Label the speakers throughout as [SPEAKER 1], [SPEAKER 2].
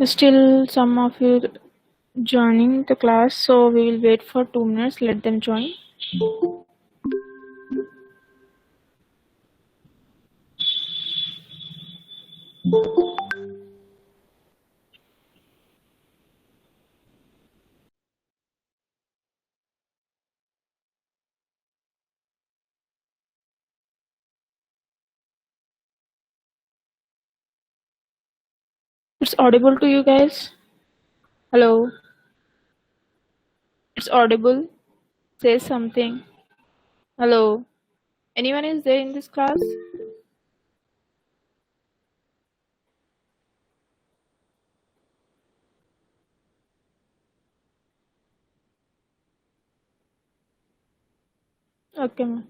[SPEAKER 1] Still some of you joining the class, so we will wait for 2 minutes. Let them join. It's audible to you guys? Hello? It's audible? Say something. Hello? Anyone is there in this class? Okay, ma'am.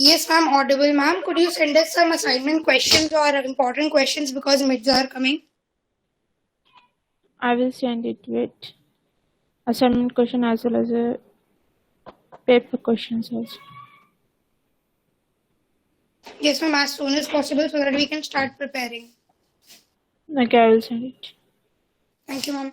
[SPEAKER 2] Yes, ma'am, audible, ma'am. Could you send us some assignment questions or important questions because mids are coming?
[SPEAKER 1] I will send it with assignment question as well as a paper questions also.
[SPEAKER 2] Yes, ma'am, as soon as possible so that we can start preparing.
[SPEAKER 1] Okay, I will send it.
[SPEAKER 2] Thank you, ma'am.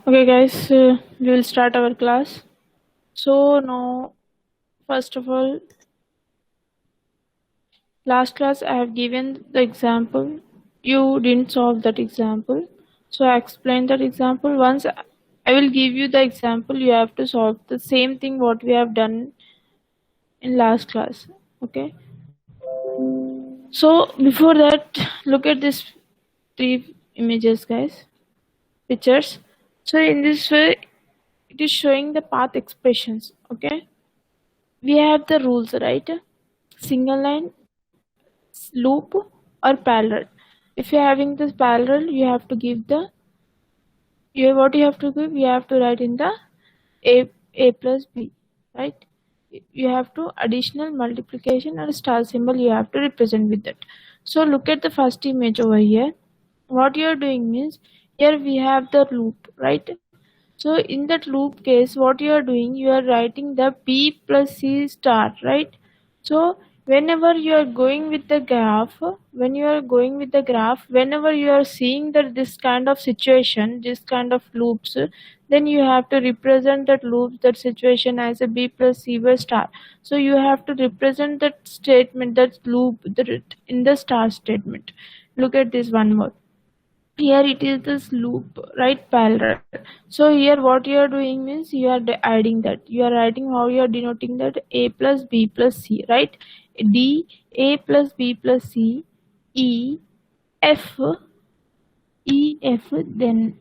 [SPEAKER 1] Okay, guys, we will start our class. So now, first of all, last class I have given the example. You didn't solve that example. So I explained that example. Once I will give you the example, you have to solve the same thing what we have done in last class. Okay. So before that, look at this 3 images, guys. Pictures. So in this way, it is showing the path expressions. Okay. We have the rules, right? Single line, loop, or parallel. If you're having this parallel, you have to give the what you have to give, you have to write in the a plus b, right? You have to additional multiplication or star symbol you have to represent with that. So look at the first image over here. What you are doing means, here we have the loop, right? So in that loop case, what you are doing, you are writing the b plus c star, right? So whenever you are going with the graph, whenever you are seeing that this kind of situation, this kind of loops, then you have to represent that loop, that situation as a b plus c by star. So you have to represent that statement, that loop, in the star statement. Look at this one more. Here it is this loop, right? Parallel. So here what you are doing means, you are adding that, you are writing how you are denoting that, a plus b plus c, right? D, a plus b plus c, e, f, then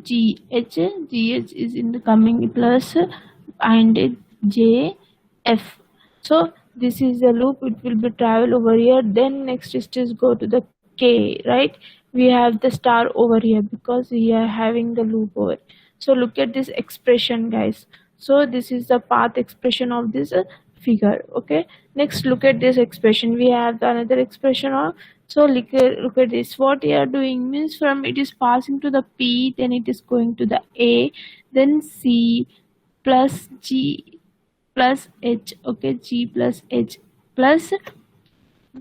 [SPEAKER 1] G H is in the coming plus, and J, F. So this is the loop, it will be travel over here. Then next is go to the K, right? We have the star over here because we are having the loop over. So look at this expression, guys. So this is the path expression of this figure. Okay, next look at this expression. We have another expression of, so look at this. What you are doing means, from it is passing to the P, then it is going to the A, then C plus G plus H. Okay, G plus H plus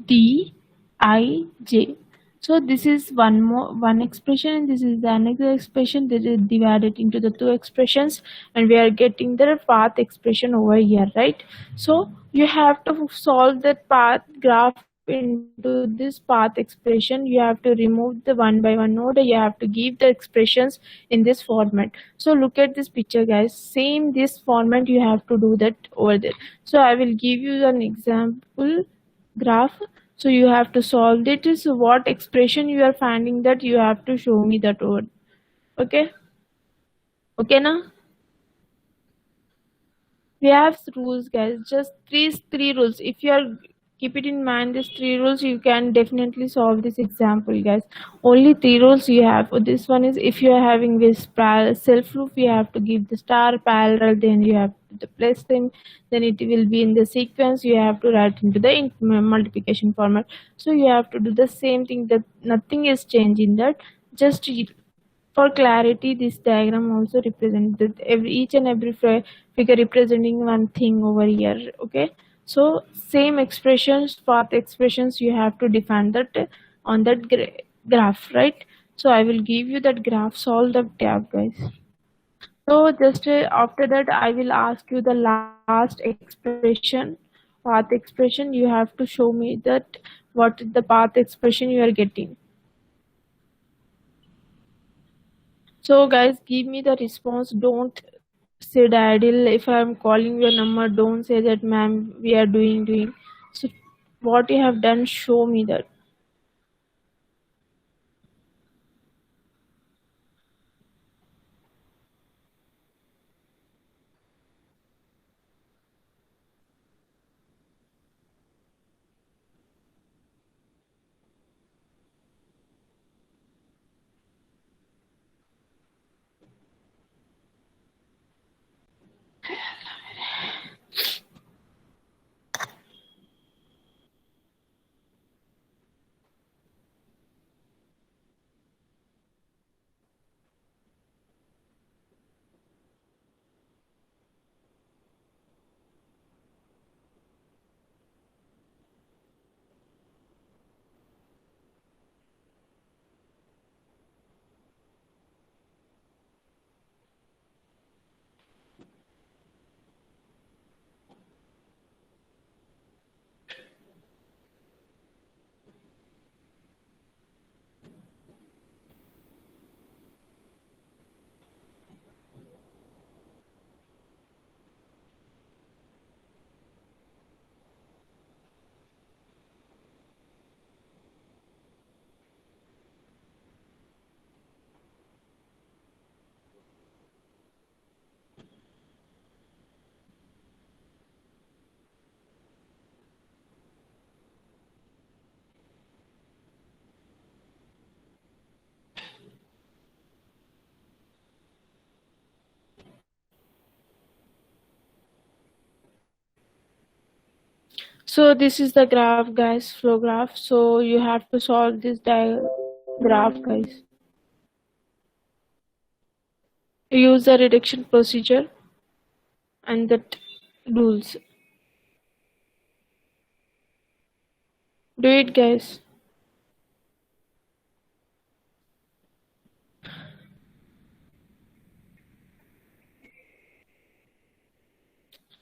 [SPEAKER 1] D I J. So this is one expression, and this is the another expression. This is divided into the 2 expressions, and we are getting the path expression over here, right? So you have to solve that path graph into this path expression. You have to remove the one by one node. You have to give the expressions in this format. So look at this picture, guys. Same this format you have to do that over there. So I will give you an example graph. So you have to solve it. So what expression you are finding, that you have to show me that word. Okay. Okay now. We have rules, guys. Just three rules. If you are keep it in mind, these three rules. You can definitely solve this example, guys. Only three rules you have. This one is, if you are having this self proof, you have to give the star parallel, then you have to place them, then it will be in the sequence, you have to write into the multiplication format. So you have to do the same thing, that nothing is changed in that. Just for clarity, this diagram also represents that each and every figure representing one thing over here. Okay, so same expressions, path expressions, you have to define that on that graph, right? So I will give you that graph, solve the tab, guys. So just after that, I will ask you the last expression, path expression. You have to show me that what is the path expression you are getting. So guys, give me the response. Don't sit idle. If I'm calling your number, don't say that, ma'am, we are doing. So what you have done, show me that. So this is the graph, guys, flow graph. So you have to solve this graph, guys. Use the reduction procedure and that rules. Do it, guys.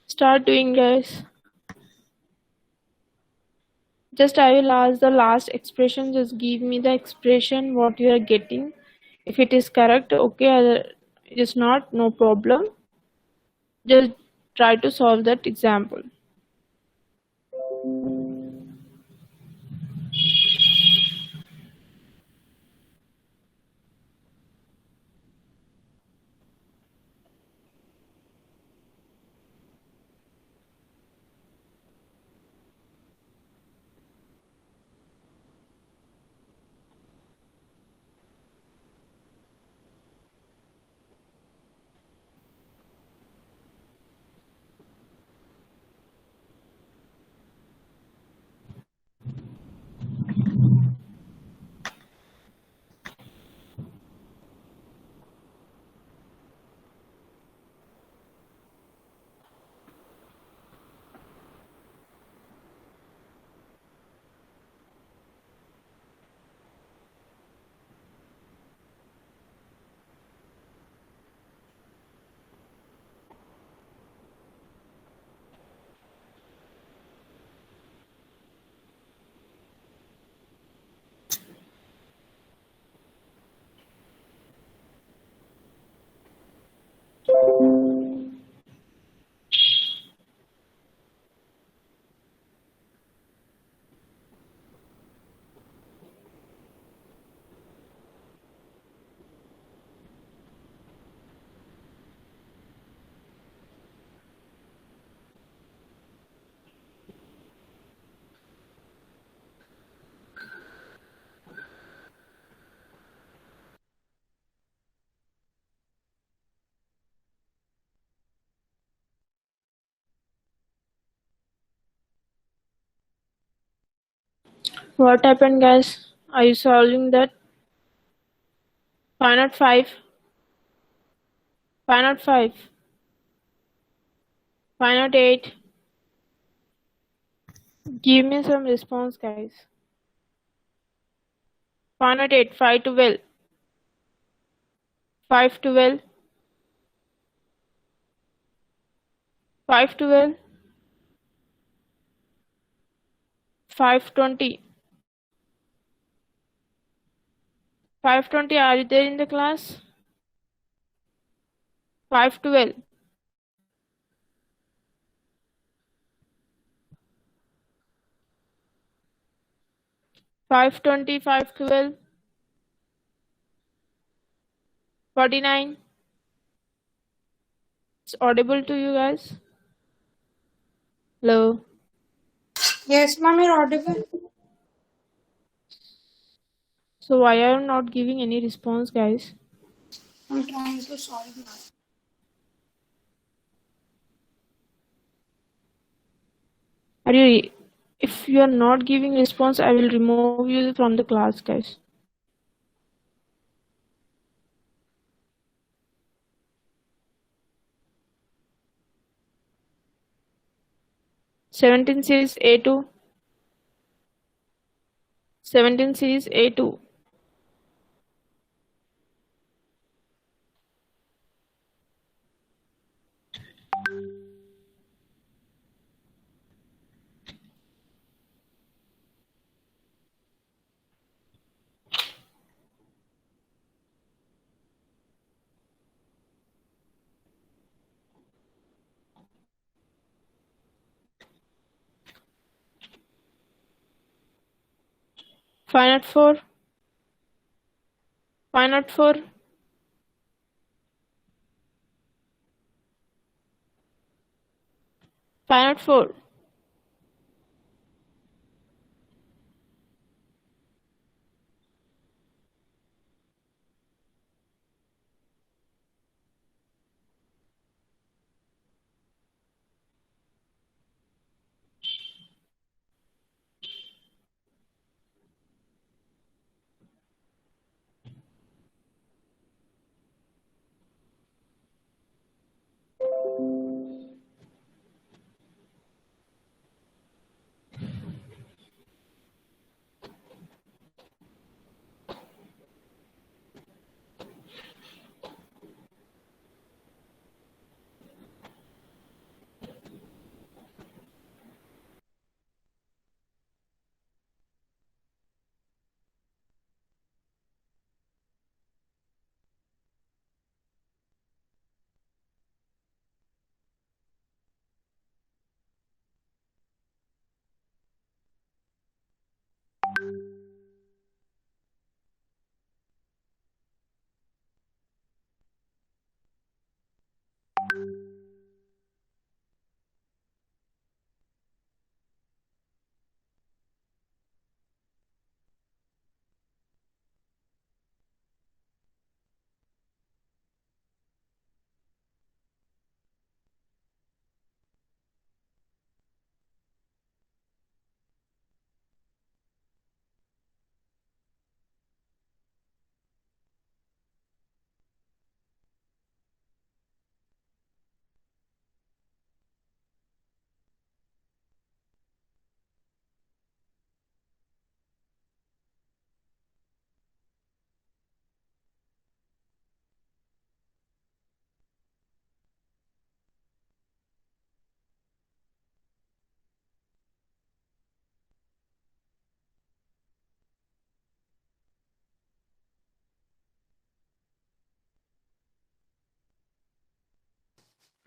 [SPEAKER 1] Start doing, guys. Just I will ask the last expression. Just give me the expression what you are getting. If it is correct, okay. It is not, no problem. Just try to solve that example. What happened, guys? Are you solving that? 505, 505, 508. Give me some response, guys. 508, 512, 512, 512, 520. 520, are you there in the class? 512, 520, 512, 49. It's audible to you guys? Hello?
[SPEAKER 2] Yes, ma'am, you're audible.
[SPEAKER 1] So why are you not giving any response, guys?
[SPEAKER 2] I'm trying to solve now.
[SPEAKER 1] Are you? If you are not giving response, I will remove you from the class, guys. 17 series A2. 17 series A2. Five not 4. 504. 504.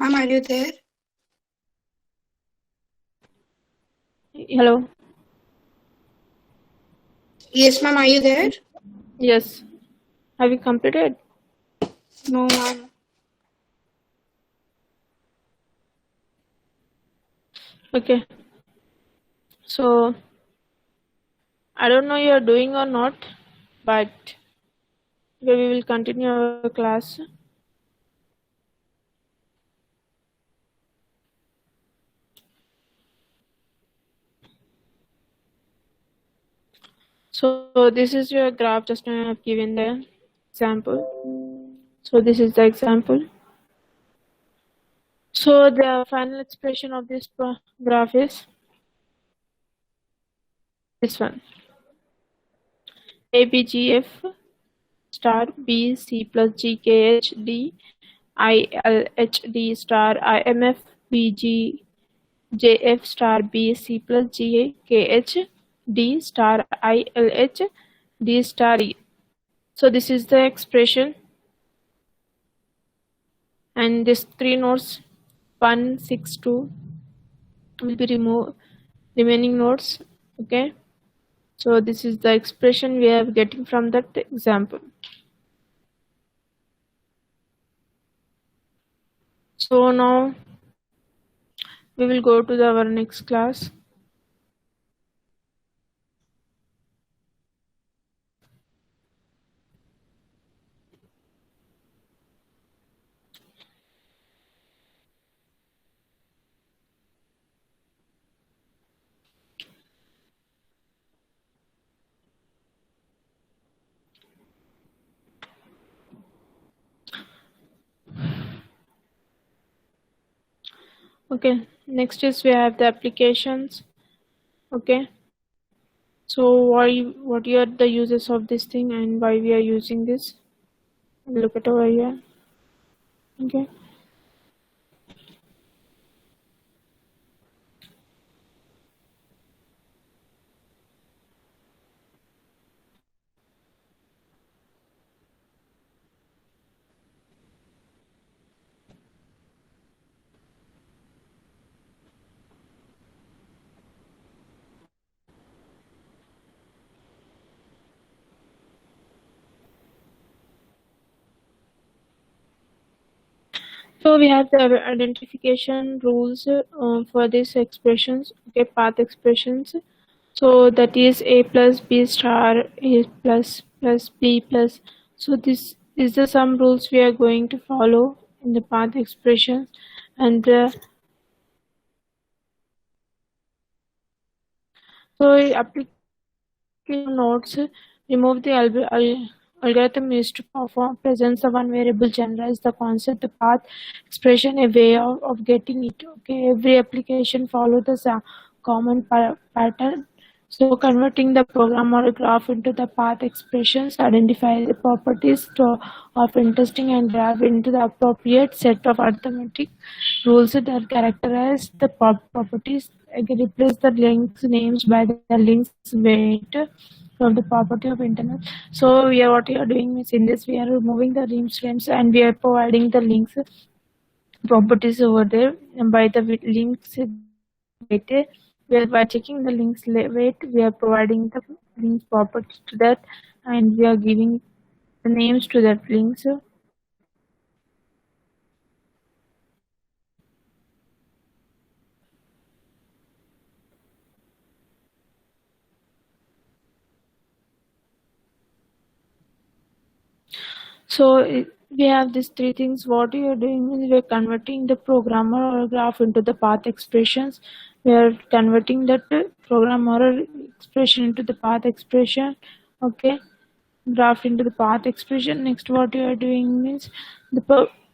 [SPEAKER 2] Ma'am, are you there?
[SPEAKER 1] Hello?
[SPEAKER 2] Yes, ma'am, are you there?
[SPEAKER 1] Yes. Have you completed?
[SPEAKER 2] No, ma'am.
[SPEAKER 1] Okay. So, I don't know you are doing or not, but we will continue our class. So this is your graph. Just now I have given the example. So this is the example. So the final expression of this graph is this one: ABGF star B C plus GKH D ILHD star IMF BG JF star B C plus GKH D star ILH D star E. So this is the expression, and this three nodes 1, 6, 2 will be remaining nodes. Okay, so this is the expression we are getting from that example. So now we will go to our next class. Okay, next is we have the applications. Okay, so what are the uses of this thing and why we are using this? Look at over here. Okay, so we have the identification rules for these expressions. Okay, path expressions. So that is a plus b star a plus b plus. So this is the some rules we are going to follow in the path expressions, and so application notes remove the algorithm used to perform presents the one variable, generalize the concept, the path expression, a way of getting it. Okay, every application follow the common pattern. So converting the program or a graph into the path expressions, identify the properties of interesting and graph into the appropriate set of arithmetic rules that characterize the properties. Again, replace the links names by the links weight from the property of internal. So we are what we are doing is in this we are removing the links frames and we are providing the links properties over there, and by the links weight we are by checking the links weight we are providing the links properties to that, and we are giving the names to that links. So we have these three things. What we are doing is we are converting the program or graph into the path expressions. We are converting that program or expression into the path expression. Okay, graph into the path expression. Next, what you are doing means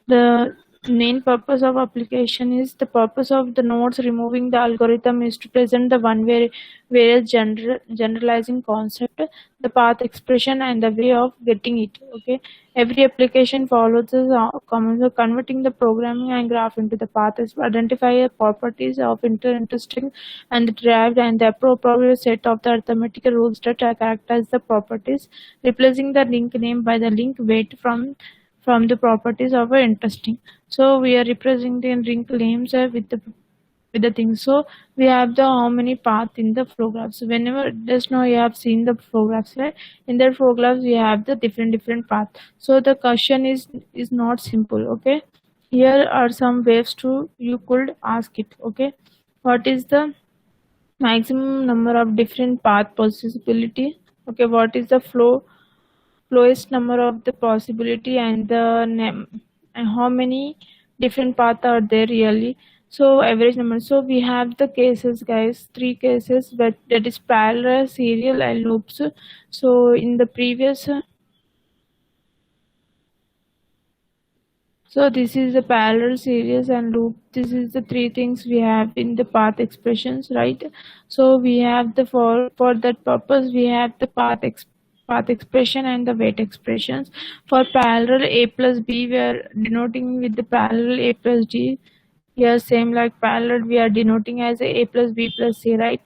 [SPEAKER 1] the main purpose of application is the purpose of the nodes removing the algorithm is to present the one various generalizing concept, the path expression, and the way of getting it. Okay, every application follows the common converting the programming and graph into the path is identify the properties of interesting and the derived and the appropriate set of the arithmetical rules that characterize the properties, replacing the link name by the link weight from the properties of a interesting. So we are representing the link names with the things. So we have the how many path in the flow graph. So whenever just now you have seen the flow graphs, right? In the flow graphs we have the different path. So the question is not simple. Okay, here are some ways to you could ask it. Okay, what is the maximum number of different path possibility? Okay, what is the lowest number of the possibility, and the name and how many different paths are there really? So average number. So we have the cases, guys, three cases, but that is parallel, serial, and loops. So in the previous, so this is the parallel, series, and loop. This is the three things we have in the path expressions, right? So we have the for that purpose we have the path expression and the weight expressions. For parallel a plus b, we are denoting with the parallel a plus d. Here same like parallel we are denoting as a plus b plus c, right?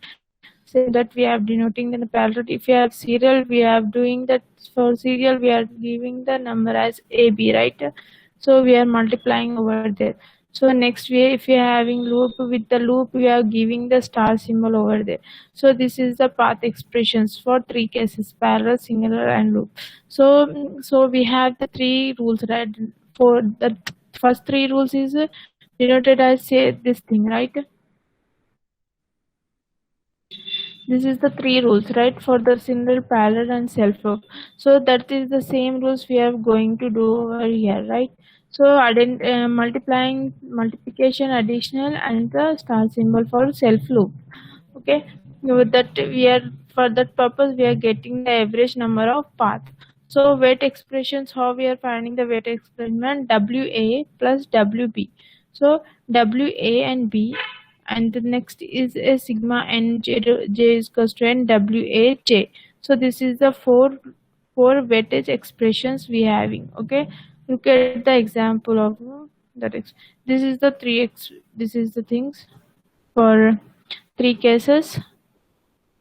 [SPEAKER 1] Same that we have denoting in the parallel. If you have serial, we have doing that. For serial we are giving the number as ab, right? So we are multiplying over there. So next way, if you are having loop, with the loop we are giving the star symbol over there. So this is the path expressions for three cases: parallel, singular, and loop. So we have the three rules, right? For the first three rules is denoted as, say, this thing, right? This is the three rules, right, for the single, parallel, and self-loop. So that is the same rules we are going to do over here, right? So multiplying, multiplication, additional, and the star symbol for self-loop. Okay, with that we are, for that purpose we are getting the average number of path. So weight expressions, how we are finding the weight experiment: wa plus wb. So wa and b, and the next is a sigma n j is equals to n wa j. So this is the four weightage expressions we having. Okay, look at the example of that. This is the this is the things for three cases.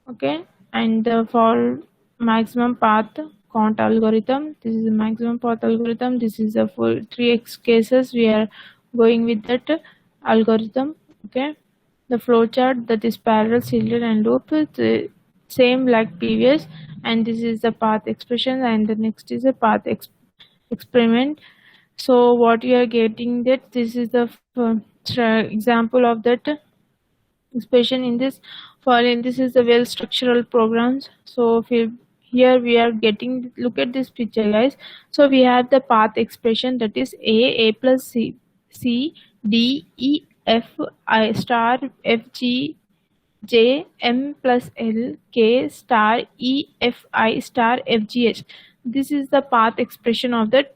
[SPEAKER 1] Okay, and for maximum path count algorithm, this is the maximum path algorithm. This is the full 3x cases we are going with that algorithm. Okay, the flowchart, that is parallel, serial, and loop, the same like previous. And this is the path expression, and the next is a path experiment. So what you are getting, that this is the example of that expression in this. Following, this is the well structural programs. So if you, here we are getting, look at this picture, guys. So we have the path expression, that is a plus c d e f I star f g j m plus l k star e f I star f g h. This is the path expression of that,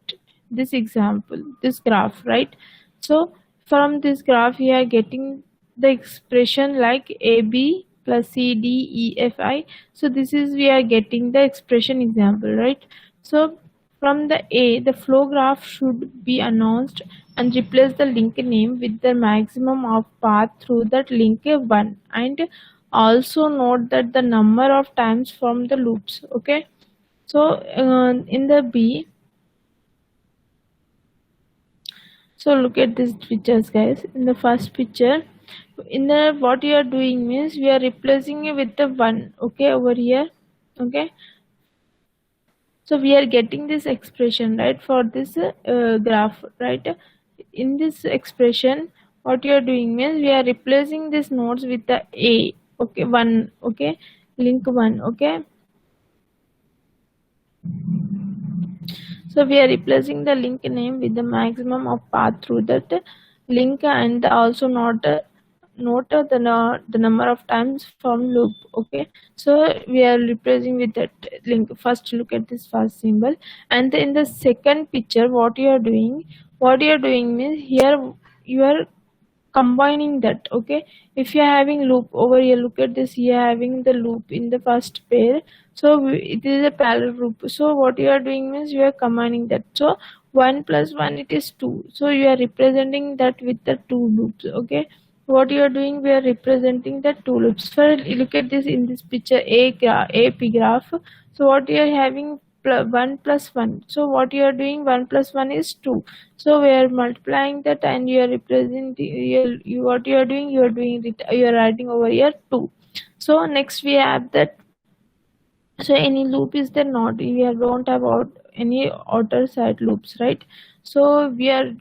[SPEAKER 1] this example, this graph, right? So from this graph we are getting the expression like ab plus c d e f I. So this is, we are getting the expression example, right? So from the a, the flow graph should be announced and replace the link name with the maximum of path through that link 1, and also note that the number of times from the loops. Okay, so in the b, so look at these pictures, guys. In the first picture, in the, what you are doing means we are replacing it with the 1. Okay, over here. Okay, so we are getting this expression, right, for this graph, right? In this expression, what you are doing means we are replacing these nodes with the a. Okay, 1. Okay, link 1. Okay, so we are replacing the link name with the maximum of path through that link, and also note the number of times from loop. Okay, so we are replacing with that link. First look at this first symbol, and in the second picture, what you are doing, means here you are combining that. Okay, if you are having loop over here, look at this, you are having the loop in the first pair. So it is a parallel loop. So what you are doing means you are combining that. So 1 plus 1, it is 2. So you are representing that with the two loops. Okay, what you are doing, we are representing the two loops. So look at this, in this picture, a p graph. So what you are having, 1 plus 1. So what you are doing, 1 plus 1 is 2. So we are multiplying that, and you are representing, what you are doing, you are writing over here 2. So next we have that. So any loop is there, not, we don't have any outer side loops, right? So we are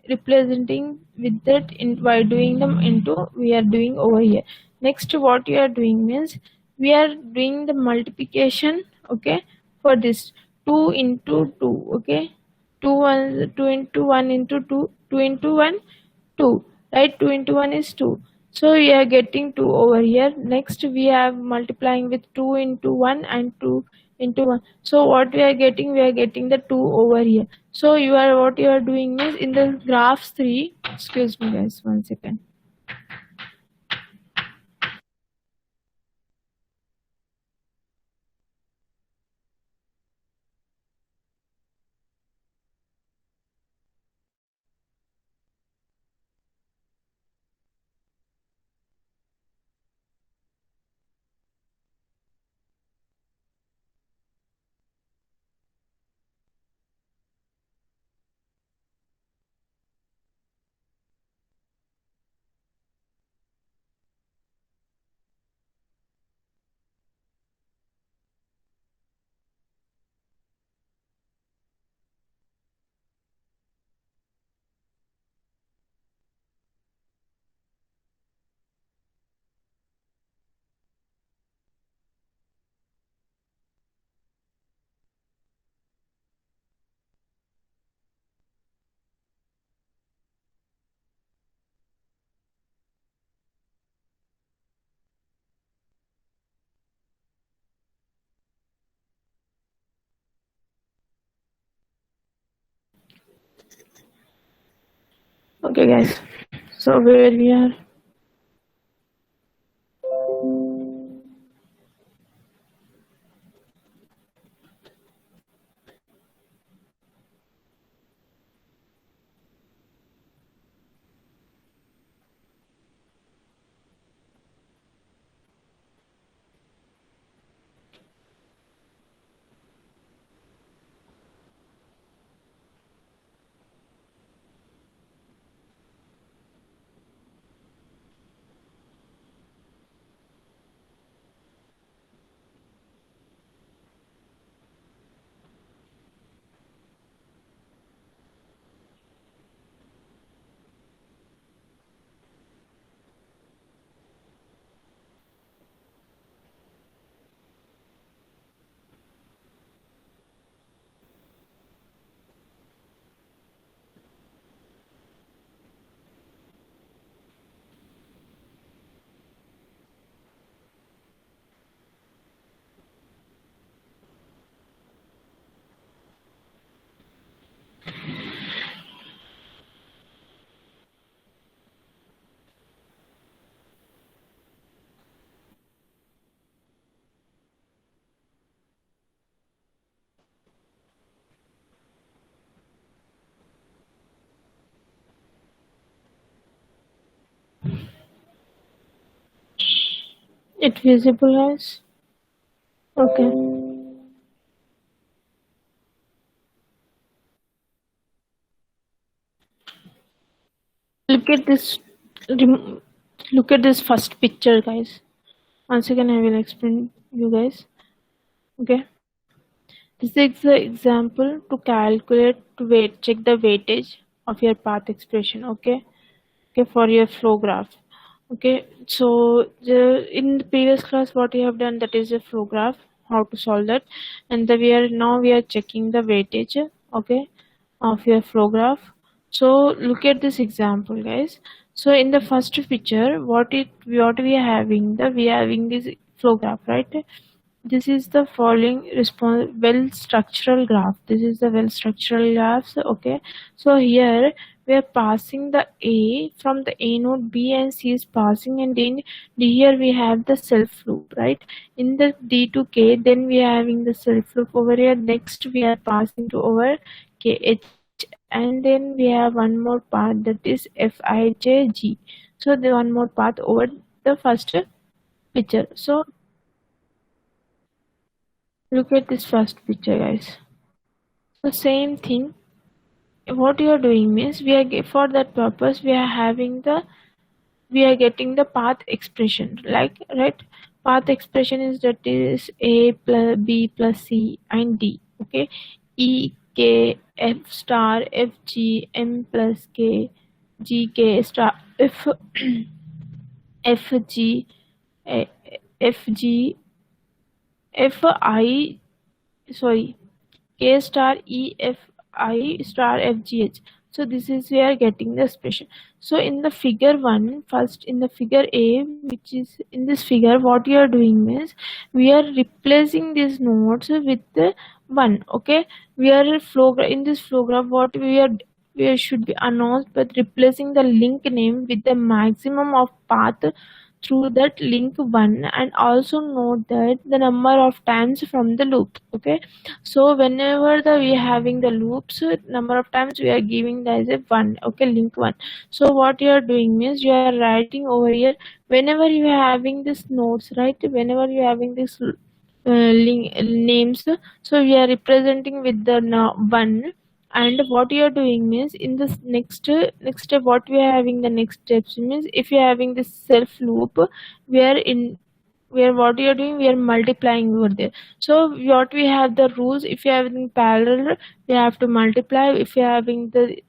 [SPEAKER 1] representing with that by doing them into, we are doing over here. Next, what you are doing means we are doing the multiplication. Okay, for this 2 into 2. Okay, 2 into 1 into 2, 2 into 1, 2. right? 2 into 1 is 2. So we are getting 2 over here. Next we are multiplying with 2 into 1 and 2 into 1. So what we are getting? We are getting the 2 over here. So what you are doing is in the graphs 3, excuse me guys, 1 second. Okay guys, so where we are? It visible guys? Okay. Look at this. Look at this first picture, guys. Once again, I will explain you guys. Okay. This is the example to calculate to check the weightage of your path expression. Okay. Okay, for your flow graph. Okay. So in the previous class, what we have done, that is a flow graph. How to solve that, and we are checking the weightage. Okay, of your flow graph. So look at this example guys. So in the first picture, what we are having, we are having this flow graph, right? This is the following response well structural graph. This is the well structural graphs. Okay, so here we are passing the A from the A node, B and C is passing, and in D here we have the self loop, right? In the D to K, then we are having the self loop over here. Next we are passing to over KH, and then we have one more path, that is FIJG. So the one more path over the first picture. So look at this first picture guys. So same thing, what you are doing means we are for that purpose we are getting the path expression, like, right? Path expression is, that is A plus B plus C and D. Okay, E K F star F G M plus K G K star F F G F G F I, sorry, K star E F I star F G H. So this is we are getting the expression. So in the figure 1, first in the figure A, which is in this figure, what we are doing is we are replacing these nodes with the 1. Okay, we are in this flow graph, what we should be announced, but replacing the link name with the maximum of path through that link 1, and also note that the number of times from the loop. Okay, so whenever we are having the loops, number of times we are giving that as a 1. Okay, link 1. So what you are doing means you are writing over here whenever you are having this nodes, right? Whenever you are having this link names, so we are representing with the 1. And what you are doing means in this next step, what we are having the next steps means, if you are having this self loop, we are in where what you are doing, we are multiplying over there. So what we have the rules, if you are having parallel, we have to multiply. If you are having the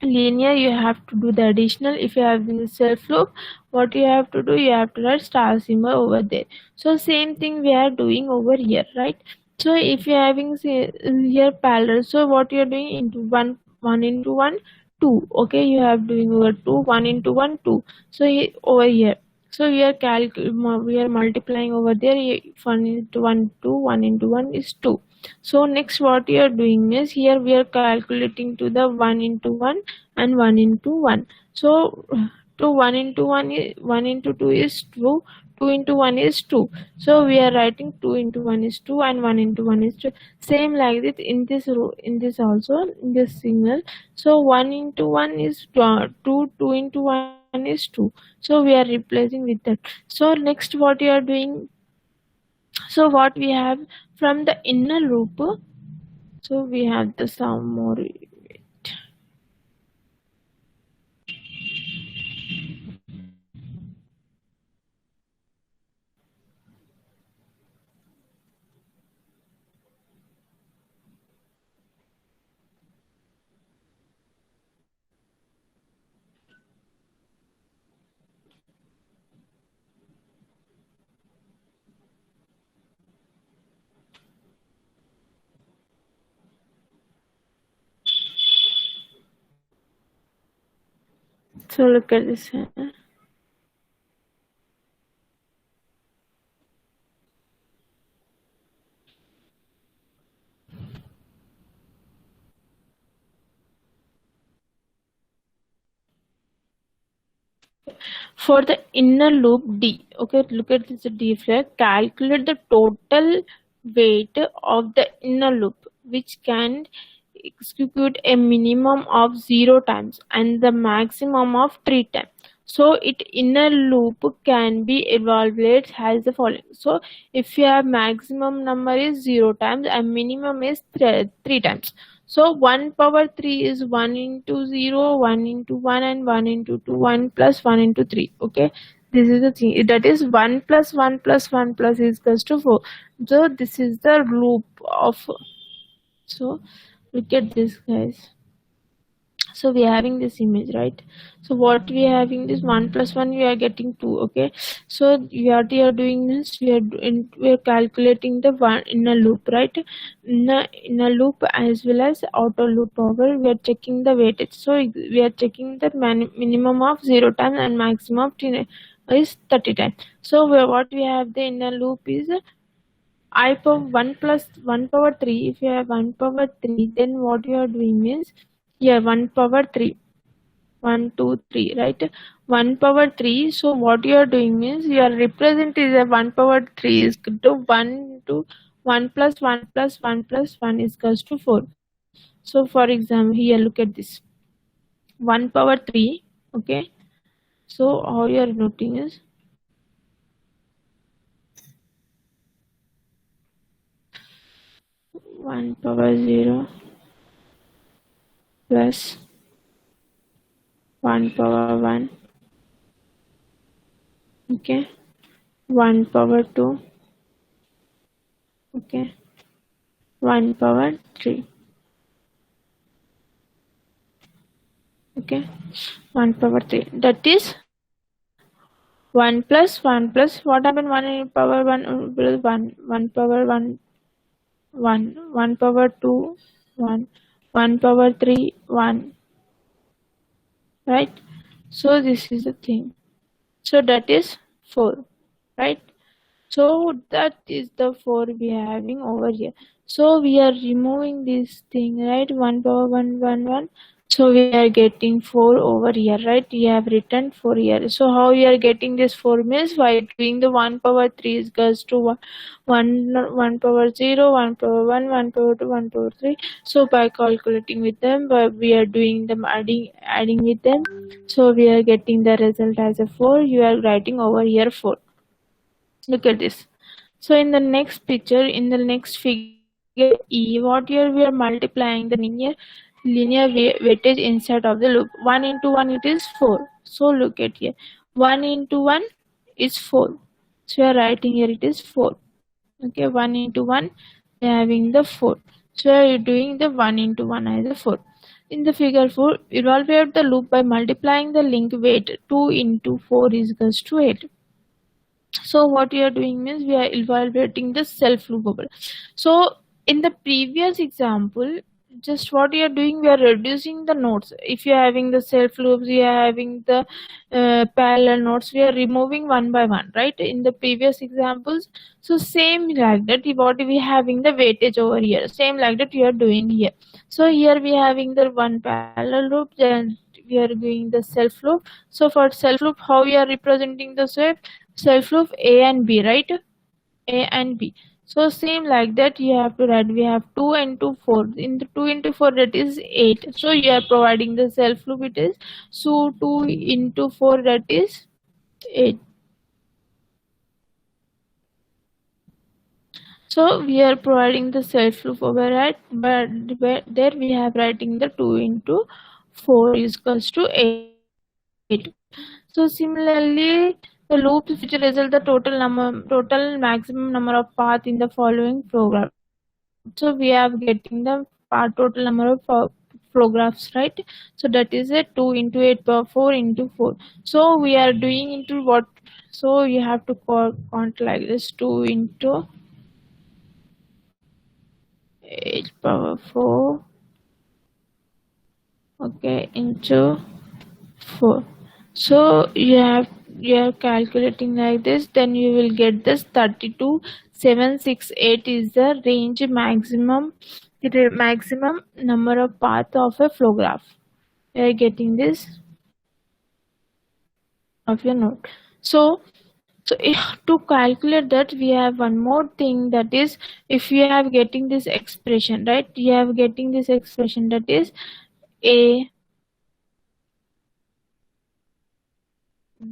[SPEAKER 1] linear, you have to do the additional. If you have the self loop, what you have to do, you have to write star symbol over there. So same thing we are doing over here, right? So if you are having here parallel, so what you are doing, into 1 into 1 2. Okay, you have doing over 2, 1 into 1 2. So over here, so we are multiplying over there. 1 into 1 2, 1 into 1 is 2. So next what you are doing is, here we are calculating to the 1 into 1 and 1 into 1. So to 1 into 1 is 1 into 2 is 2, 2 into 1 is 2. So we are writing 2 into 1 is 2 and 1 into 1 is 2. Same like this in this row, in this also, in this signal. So 1 into 1 is 2, 2 into 1 is 2. So we are replacing with that. So next what you are doing, so what we have from the inner loop, so we have the some more. So look at this. For the inner loop D, okay, look at this D flag. Calculate the total weight of the inner loop, which can execute a minimum of 0 times and the maximum of 3 times. So it inner loop can be evaluated as the following. So if your maximum number is 0 times and minimum is 3 times. So 1 power 3 is 1 into 0, 1 into 1 and 1 into 2, 1 plus 1 into 3. Okay, this is the thing, that is 1 plus 1 plus 1 plus is equals to 4. So this is the loop of, so look at this guys. So we are having this image, right? So what we are having this 1 plus 1, we are getting 2. Okay, so what we are doing is we are calculating the one in a loop, right? In a loop as well as outer loop power, we are checking the weightage. So we are checking the minimum of 0 times and maximum of is 30 times. So what we have the inner loop is I power 1 plus 1 power 3. If you have 1 power 3, then what you are doing is, yeah, 1 power 3. 1, 2, 3, right? 1 power 3. So what you are doing is, you are representing the 1 power 3 is to 1 to 1 plus 1 plus 1 plus 1 is equals to 4. So for example, here look at this 1 power 3. Okay. So how you are noting is 1 power 0 plus 1 power 1. Okay. 1 power 2. Okay. 1 power 3. Okay. 1 power 3. That is 1 plus 1 plus, what happened, 1 in power 1 plus 1. 1 power 1, 1. 1 power 2, 1. 1 power 3, 1. right? So this is the thing. So that is 4, right? So that is the 4 we are having over here. So we are removing this thing, right? 1 power 1 1 1. So we are getting 4 over here, right? We have written 4 here. So how we are getting this 4 means by doing the 1 power 3 is goes to 1 power 0, 1 power 1, 1 power 2, 1 power 3. So by calculating with them, but we are doing them adding with them. So we are getting the result as a 4. You are writing over here 4. Look at this. So in the next picture, in the next figure E, what here we are multiplying the linear weightage inside of the loop. 1 into 1 it is 4. So look at here. 1 into 1 is 4. So we are writing here it is 4. Okay, 1 into 1 we are having the 4. So we are doing the 1 into 1 as a 4. In the figure 4, evaluate the loop by multiplying the link weight. 2 into 4 is equals to 8. So what we are doing means we are evaluating the self loopable. So in the previous example, just what we are doing, we are reducing the nodes. If you are having the self loops, we are having the parallel nodes, we are removing one by one, right? In the previous examples, so same like that, what we having the weightage over here, same like that we are doing here. So here we are having the one parallel loop, then we are doing the self loop. So for self loop, how we are representing the self loop A and B, right? A and B. So same like that you have to write. We have 2 into 4. In the 2 into 4 that is 8. So you are providing the self loop it is. So 2 into 4 that is 8. So we are providing the self loop override, but there we have writing the 2 into 4 is equals to 8. So similarly, the loops which result the total maximum number of path in the following program. So we are getting the total number of paragraphs, right? So that is a 2 into 8 power 4 into 4. So we are doing into what? So you have to count like this: 2 into 8 power 4, okay, into 4. So you are calculating like this, then you will get this 32,768 is the range maximum, the maximum number of path of a flow graph. You are getting this of your note. So to calculate that, we have one more thing, that is, if you have getting this expression, right? You have getting this expression, that is a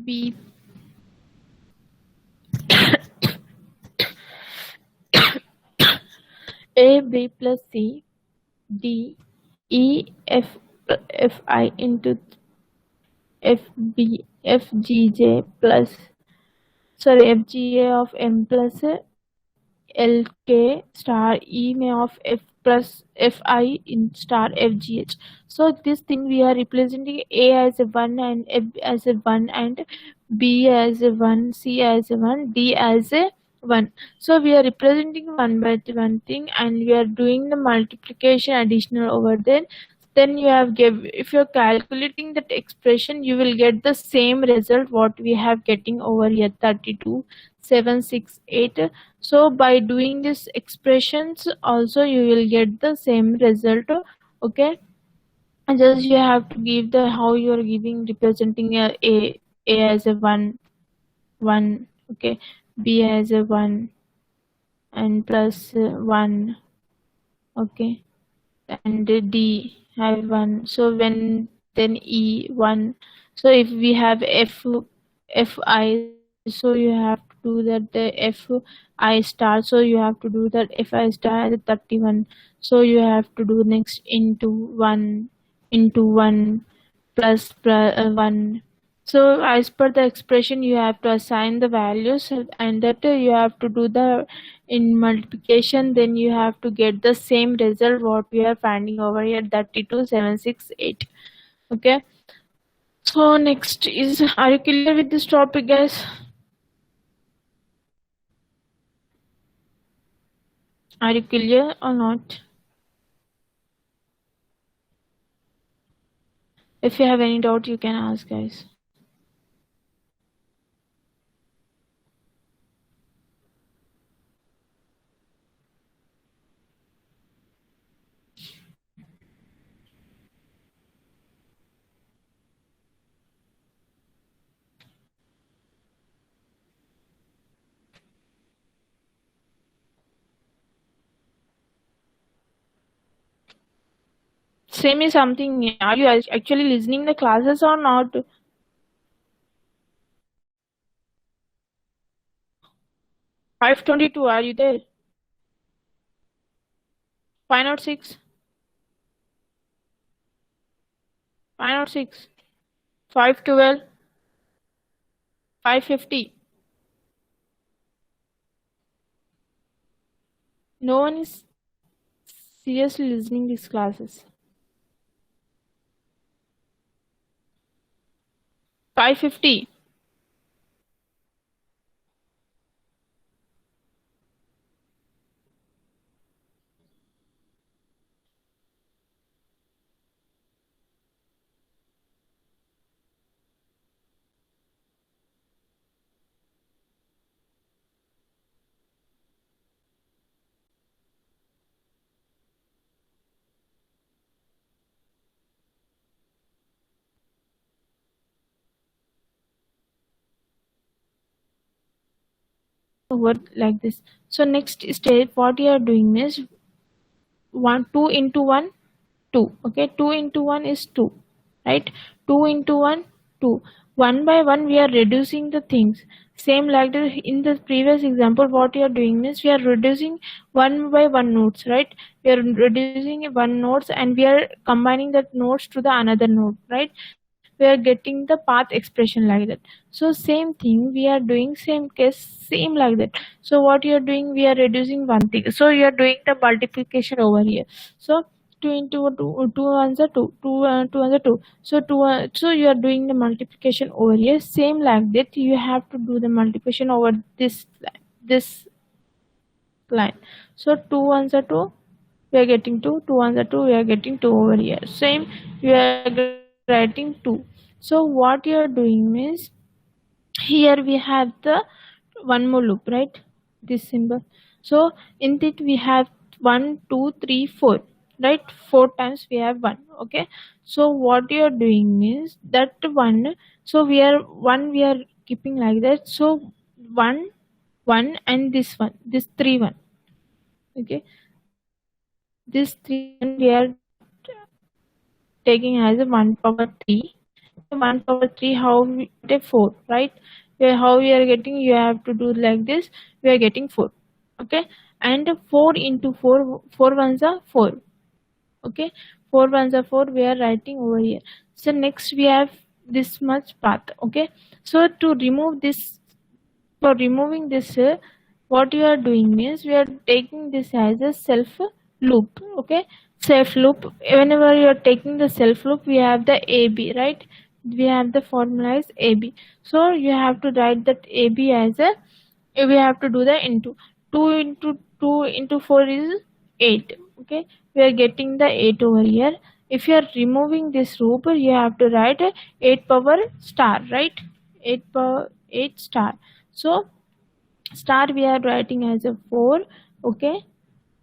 [SPEAKER 1] b a b plus c d e f f I into f b f g j plus, sorry, f g a of m plus L K star E may of F plus F I in star F G H. So this thing we are representing A as a 1 and F as a 1 and B as a 1, C as a 1, D as a 1. So we are representing one by one thing and we are doing the multiplication additional over there. Then you have if you're calculating that expression, you will get the same result what we have getting over here, 32,768. So by doing this expressions also you will get the same result. Okay, and just you have to give the how you are giving representing a as a 1 1, okay, b as a 1 and plus 1, okay, and D have 1. So when then E 1. So if we have Fi, so you have to do that the Fi star. So you have to do that Fi star as 31. So you have to do next into 1 plus 1. So as per the expression, you have to assign the values and that you have to do the in multiplication, then you have to get the same result what we are finding over here, 32,768. Okay, so next is, are you clear with this topic, guys? Are you clear or not? If you have any doubt, you can ask, guys. Say me something. Are you actually listening the classes or not? 522. Are you there? 506. 506. 512. 550. No one is seriously listening these classes. 550. Over like this. So next step, what you are doing is 2 into 1, 2. Okay, 2 into 1 is 2, right? 2 into 1, 2. One by one, we are reducing the things. Same like in the previous example, what you are doing is we are reducing one by one nodes, right? We are reducing one nodes and we are combining that nodes to the another node, right? We are getting the path expression like that. So same thing we are doing, same case, same like that. So what you are doing, we are reducing one thing, so you are doing the multiplication over here. So 2 into 2, 2 ones are 2, 2 2 ones are 2. So so you are doing the multiplication over here, same like that you have to do the multiplication over this line. So 2 ones are 2, we are getting 2, 2 ones are 2, we are getting 2 over here. Same, we are writing 2. So what you are doing is, here we have the one more loop, right? This symbol. So in it we have 1 2 3 4, right? 4 times we have 1. Okay, so what you are doing is that one, so we are keeping like that. So 1 1 and this one, this 3 1. Okay, this 3 1 we are taking as a 1 power 3. 1 power 3, how we get a 4, right? How we are getting, you have to do like this, we are getting 4. Okay, and 4 into 4, 4 ones are 4. Okay, 4 ones are 4, we are writing over here. So next we have this much path. Okay, so to remove this, for removing this, what you are doing is we are taking this as a self loop. Okay, self loop, whenever you are taking the self loop, we have the AB, right? We have the formula is AB. So you have to write that AB as a, we have to do the into 2 into 2 into 4 is 8. Okay, we are getting the 8 over here. If you are removing this loop, you have to write 8 power star, right? 8 power 8 star. So star we are writing as a 4. Okay,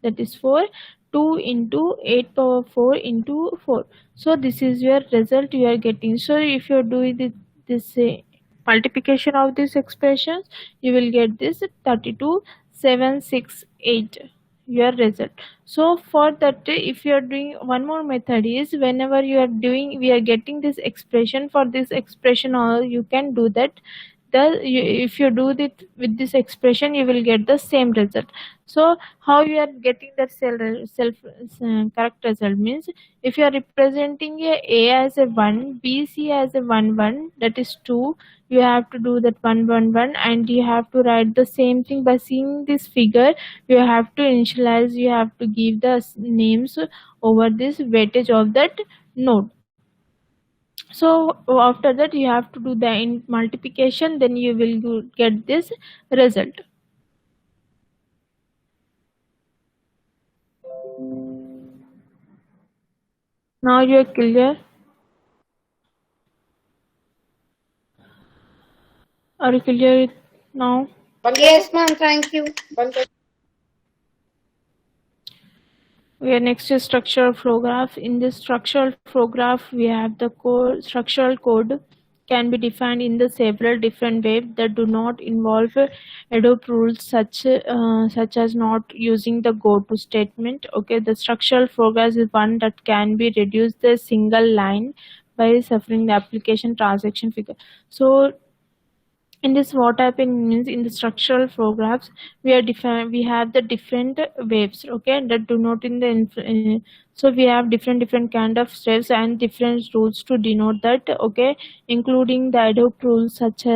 [SPEAKER 1] that is 4. 2 into 8 power 4 into 4. So this is your result you are getting. So if you are doing this multiplication of these expressions, you will get this 32768, your result. So for that, if you are doing one more method is, whenever you are doing, we are getting this expression, for this expression, or you can do that, if you do it with this expression, you will get the same result. So how you are getting that self correct result means, if you are representing a as a 1, b c as a 1 1, that is 2, you have to do that 1 1 1, and you have to write the same thing. By seeing this figure, you have to initialize, you have to give the names over this weightage of that node. So after that, you have to do the multiplication, then you will get this result. Now you are clear. Are you clear now?
[SPEAKER 2] Yes, ma'am. Thank you.
[SPEAKER 1] Okay, next is structural flow graph. In this structural flow graph, we have the code, structural code can be defined in the several different ways that do not involve Hadoop rules such as not using the go-to statement. Okay, the structural flow graph is one that can be reduced to a single line by suffering the application transaction figure. So in this what happened means in the structural flow graphs we have the different waves, okay, that do not in the so we have different kind of steps and different rules to denote that, okay, including the Hadoop rules such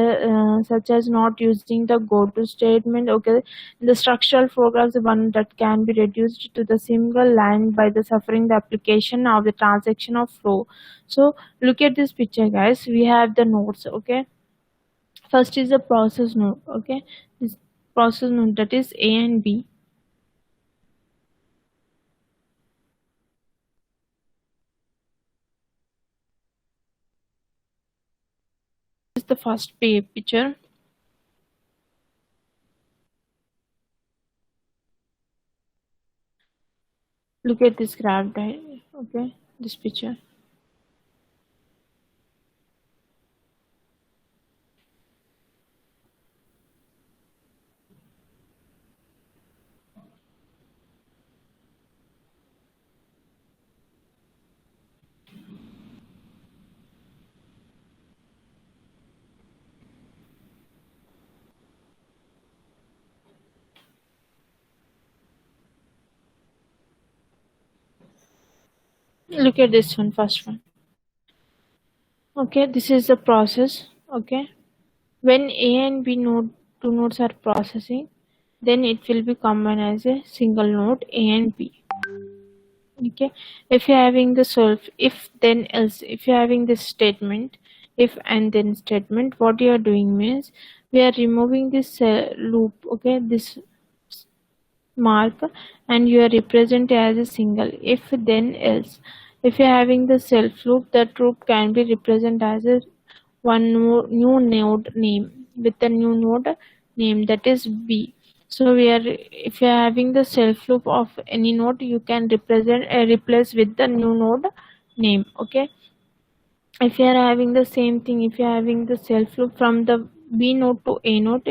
[SPEAKER 1] as not using the go to statement. Okay, the structural flow graphs one that can be reduced to the single line by the suffering the application of the transaction of flow. So look at this picture, guys. We have the nodes, okay. First is the process node, okay. This process node, that is A and B. This is the first picture. Look at this graph, right? Okay, this picture. Look at this one, first one. Okay, this is the process. Okay, when A and B node two nodes are processing, then it will be combined as a single node A and B. Okay, if you're having the solve if then else, if you're having this statement if and then statement, what you are doing means we are removing this loop, okay, this mark, and you are represent as a single if then else. If you're having the self loop, that loop can be represented as a new node name with a new node name, that is B. So we are, if you are having the self loop of any node, you can represent replace with the new node name. Okay, if you are having the same thing, if you are having the self loop from the B node to A node,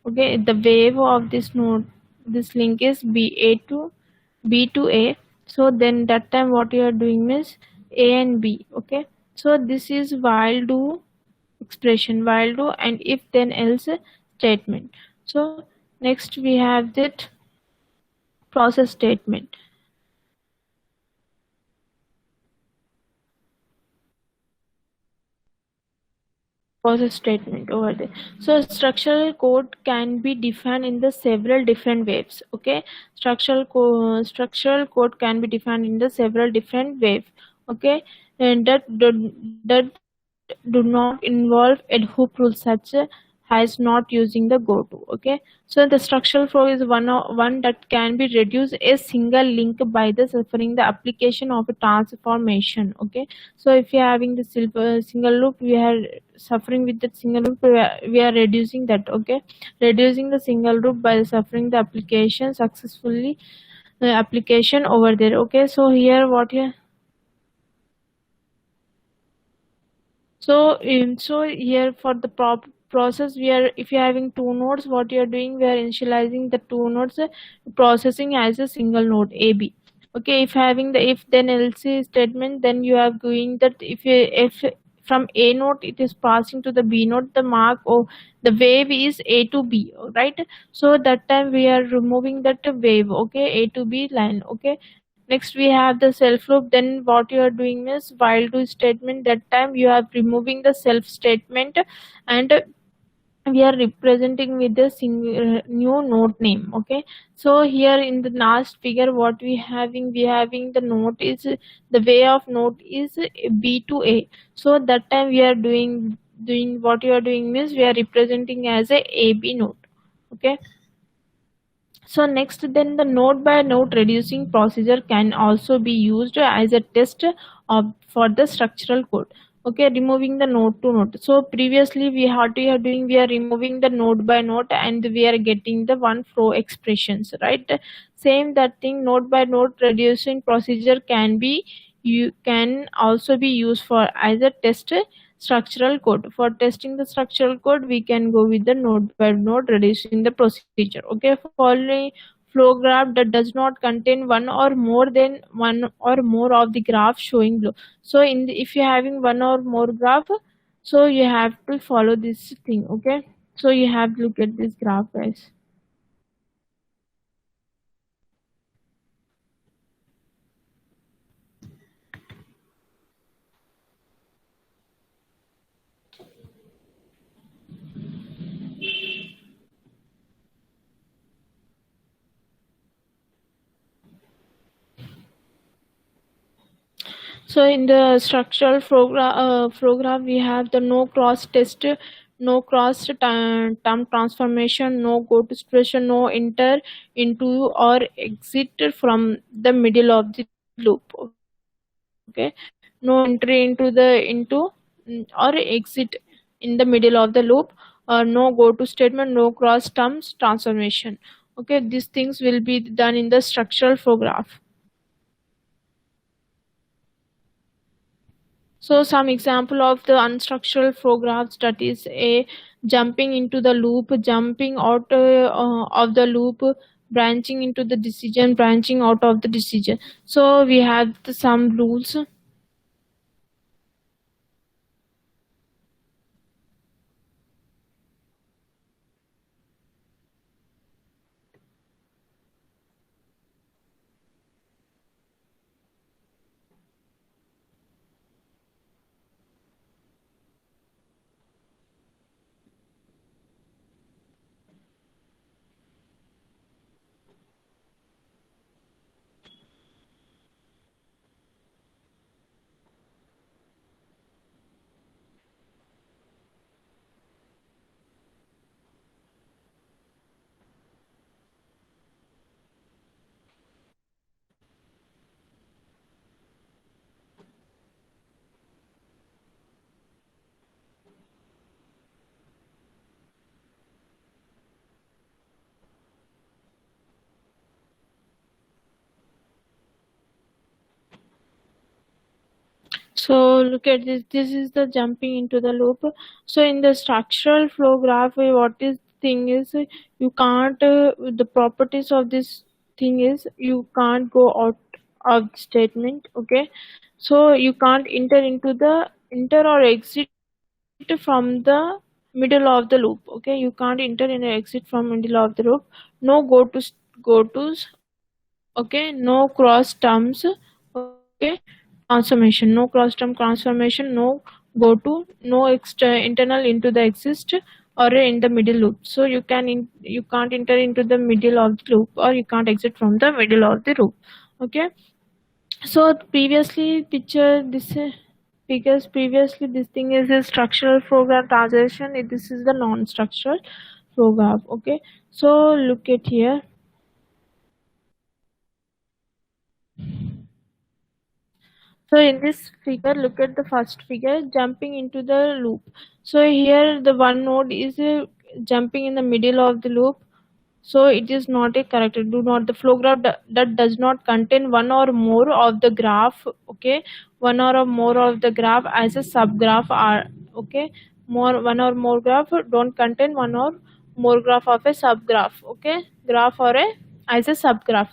[SPEAKER 1] okay, the wave of this node, this link is B to A. So then that time what you are doing is A and B. Okay, so this is while do expression, while do and if then else statement. So next we have that process statement. Process statement over there. So structural code can be defined in the several different ways. Okay, structural code can be defined in the several different ways. Okay, and that do not involve ad hoc rules such as not using the goto. Okay, so the structural flow is one that can be reduced a single link by the suffering the application of a transformation. Okay, so if you are having the single loop, we are suffering with that single loop, we are reducing that. Okay, reducing the single loop by suffering the application successfully application over there. Okay, so here what here. So here for the process, we are, if you're having two nodes, what you're doing, we are initializing the two nodes processing as a single node AB. Okay, if having the if then else statement, then you are going that if from A node it is passing to the B node, the mark or the wave is A to B, right? So that time we are removing that wave, okay, A to B line. Okay, next we have the self loop. Then what you are doing is while do statement, that time you are removing the self statement, and we are representing with the single new node name. Okay, so here in the last figure what we having the node is the way of node is B to A. So that time we are doing what you are doing means we are representing as a AB node. Okay, so next, then the node by node reducing procedure can also be used as a test of for the structural code. Okay, removing the node to node. So previously we are doing, we are removing the node by node and we are getting the one flow expressions, right? Same that thing, node by node reducing procedure can be, you can also be used for as a test structural code. For testing the structural code, we can go with the node by node reducing the procedure. Okay, following flow graph that does not contain one or more than one or more of the graph showing below. So if you're having one or more graph, so you have to follow this thing. Okay, so you have to look at this graph, guys. So in the structural program, we have the no cross test, no cross term transformation, no go to expression, no enter into or exit from the middle of the loop. Okay, no entry into or exit in the middle of the loop, no go to statement, no cross terms transformation. Okay, these things will be done in the structural flow graph. So some example of the unstructured flow graphs, that is a jumping into the loop, jumping out of the loop, branching into the decision, branching out of the decision. So we have some rules. So look at this. This is the jumping into the loop. So in the structural flow graph, what is thing is, you can't. The properties of this thing is, you can't go out of the statement. Okay, so you can't enter or exit from the middle of the loop. Okay, you can't enter and exit from middle of the loop. No go tos. Okay, no cross terms. Okay, transformation, no cross term transformation, no go to, no internal into the exist or in the middle loop. So you can't enter into the middle of the loop, or you can't exit from the middle of the loop. Okay, so previously picture this, because previously this thing is a structural program transition, this is the non-structural program. Okay, so look at here. So in this figure, look at the first figure, jumping into the loop. So here the one node is jumping in the middle of the loop. So it is not a character. Do not, the flow graph that does not contain one or more of the graph. Okay, one or more of the graph as a subgraph are, okay, more one or more graph don't contain one or more graph of a subgraph. Okay, graph or a as a subgraph.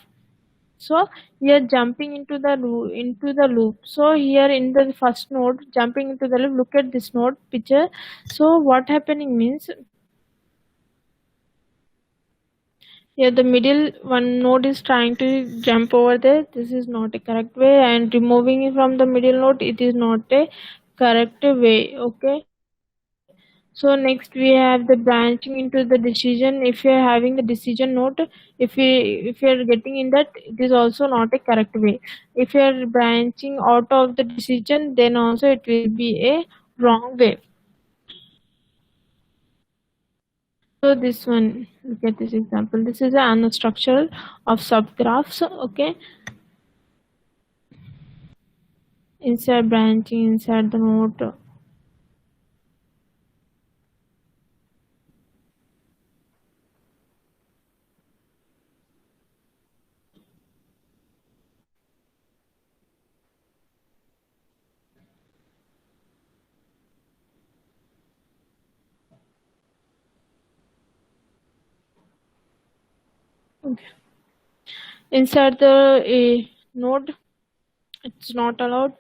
[SPEAKER 1] So here jumping into the loop. So here in the first node jumping into the loop, look at this node picture. So what happening means, here the middle one node is trying to jump over there. This is not a correct way, and removing it from the middle node, it is not a correct way. Okay, so next we have the branching into the decision. If you are having the decision node, if you are getting in that, it is also not a correct way. If you are branching out of the decision, then also it will be a wrong way. So this one, look at this example. This is an structure of subgraphs. Okay, inside branching inside the node. Okay. Inside the node, it's not allowed.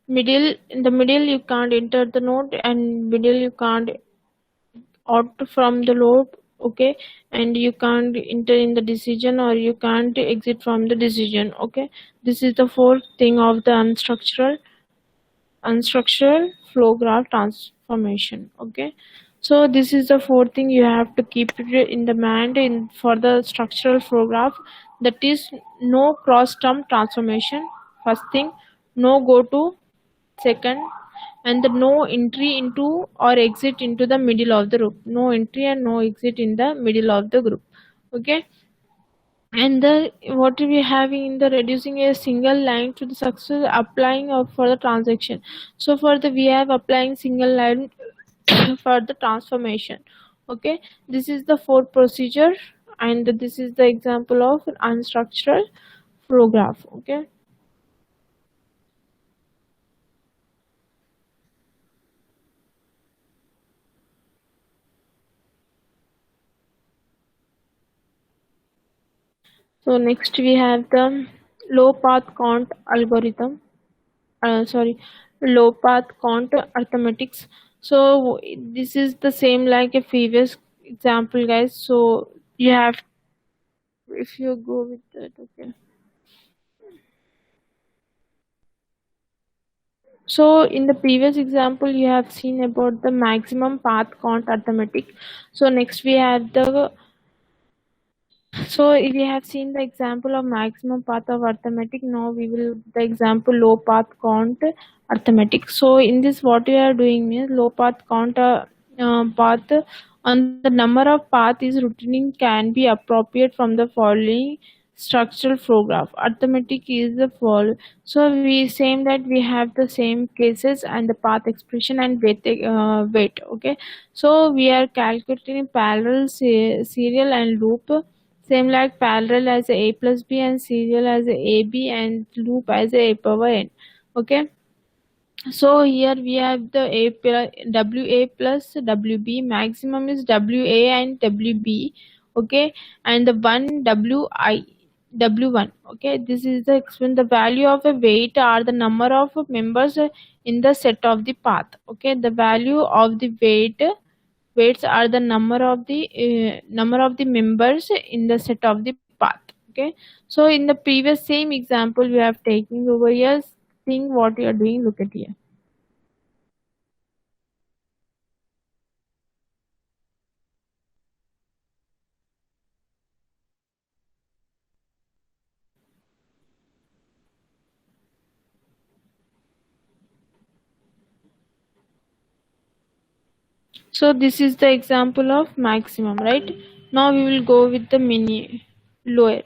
[SPEAKER 1] Middle, in the middle you can't enter the node, and middle you can't out from the loop. Okay, and you can't enter in the decision, or you can't exit from the decision. Okay, this is the fourth thing of the unstructured flow graph transformation. Okay, so this is the fourth thing you have to keep it in the mind in for the structural flow graph. That is, no cross term transformation, first thing, no go to, second, and the no entry into or exit into the middle of the group. No entry and no exit in the middle of the group. Okay, and the what we having in the reducing a single line to the success applying of for the transaction. So for the we have applying single line for the transformation. Okay, this is the fourth procedure, and this is the example of unstructured flow graph. Okay, so next we have the low path count algorithm. Sorry, low path count arithmetics. So this is the same like a previous example, guys. So you have, if you go with that. Okay, so in the previous example you have seen about the maximum path count arithmetic. So next we have the, so if we have seen the example of maximum path of arithmetic, now we will the example low path count arithmetic. So in this, what we are doing means low path count path on the number of path is routing can be appropriate from the following structural flow graph. Arithmetic is the follow. So we same that we have the same cases and the path expression and weight. Okay, so we are calculating parallel, serial and loop. Same like parallel as a plus b and serial as a ab and loop as a power n. Okay, so here we have the wa plus wb, maximum is wa and wb. Okay, and the one wi w1. Okay, this is the explain the value of a weight are the number of members in the set of the path. Okay, the value of the weights are the number of the members in the set of the path. Okay, so in the previous same example we have taken over here, seeing what you are doing, look at here. So this is the example of maximum, right? Now we will go with the mini lower.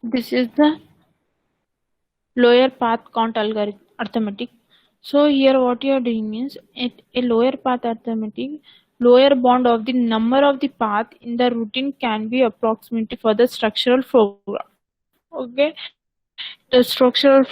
[SPEAKER 1] This is the lower path count algorithm arithmetic. So here what you are doing is a lower path arithmetic, lower bound of the number of the path in the routine can be approximated for the structural flow graph. Okay, the structural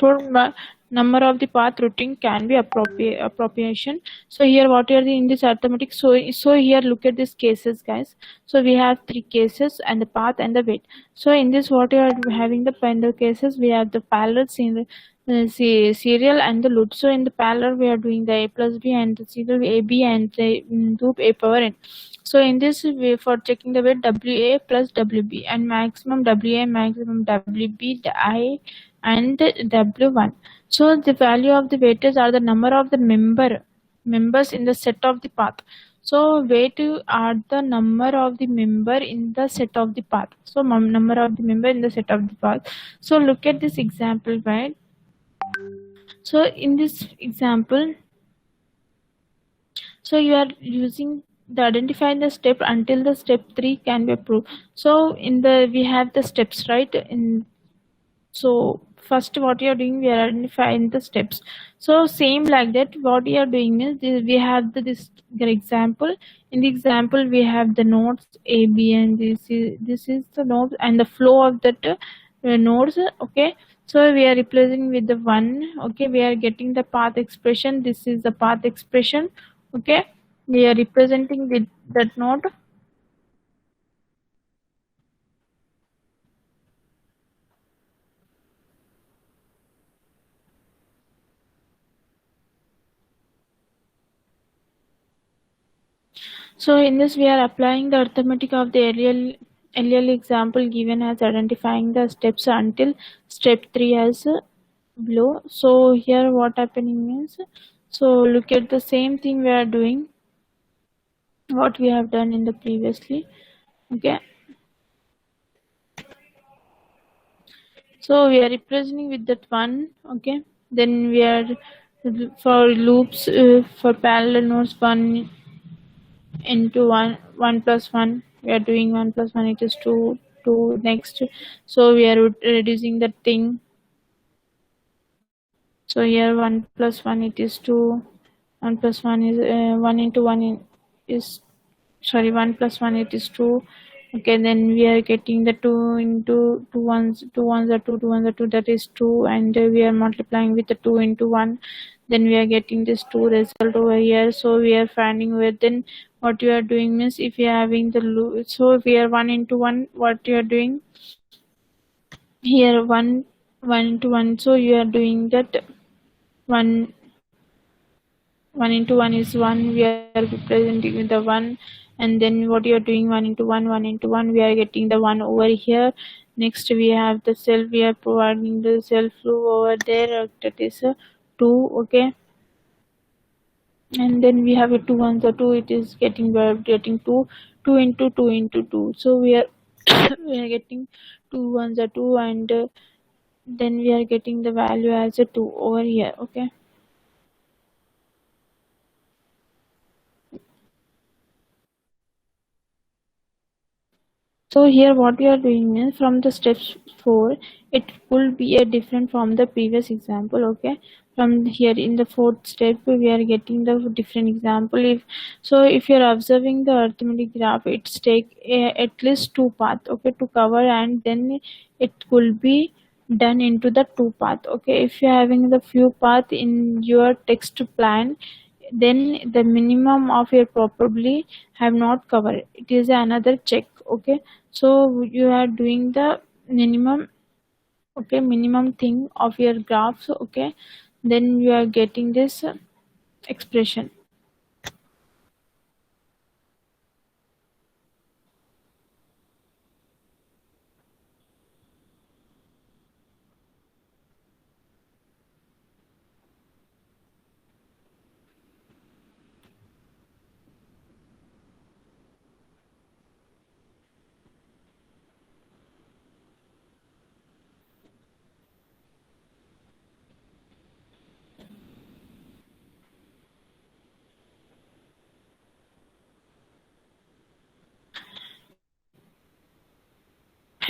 [SPEAKER 1] number of the path routing can be appropriation. So here what are the in this arithmetic, so here look at these cases, guys. So we have three cases and the path and the weight. So in this what you are having the parallel cases, we have the parallel serial and the loop. So in the parallel we are doing the a plus b and the serial a b and the loop a power n. So in this way, for checking the weight, WA plus WB and maximum WA, maximum WB, I and W1. So the value of the weightage are the number of the members in the set of the path. So weight are the number of the member in the set of the path. So number of the member in the set of the path. So look at this example, right? So in this example, so you are using the identifying the step until the step 3 can be approved. So in the we have the steps, right? In so first what you are doing, we are identifying the steps. So same like that, what we are doing is we have this example. In the example we have the nodes a, b, and this is the nodes and the flow of that nodes. Okay, so we are replacing with the 1. Okay, we are getting the path expression. This is the path expression. Okay, we are representing with that node. So in this we are applying the arithmetic of the earlier example given as identifying the steps until step 3 as below. So here what happening is, so look at the same thing we are doing, what we have done in the previously. Okay, so we are representing with that one. Okay, then we are for loops for parallel nodes 1 into 1 plus 1, we are doing 1 plus 1, it is 2 next. So we are reducing the thing. So here 1 plus 1 it is 2, 1 plus 1 is 1 into 1 is sorry 1 plus 1 it is 2. Okay, then we are getting the 2 into 2 ones are 2 ones are 2, that is 2, and we are multiplying with the 2 into 1, then we are getting this 2 result over here. So we are finding where then what you are doing means, if you are having the loop, so if we are 1 into 1, what you are doing here 1 into 1, so you are doing that 1 into 1 is 1, we are representing with the 1, and then what you are doing 1 into 1, we are getting the 1 over here. Next we have the self, we are providing the self loop over there, that is 2. Okay, and then we have a 2 ones are 2, it is getting, we are getting 2 into 2 into 2, so we are we are getting 2 ones are 2, and then we are getting the value as a 2 over here. Okay, so here what we are doing is, from the steps 4, it will be a different from the previous example. Okay, from here in the fourth step we are getting the different example. If so, if you are observing the arithmetic graph, it's take at least 2 paths, okay, to cover, and then it will be done into the 2 path. Okay, if you are having the few path in your text plan, then the minimum of your probably have not covered, it is another check. Okay, so you are doing the minimum, okay, minimum thing of your graphs. Okay, then you are getting this expression.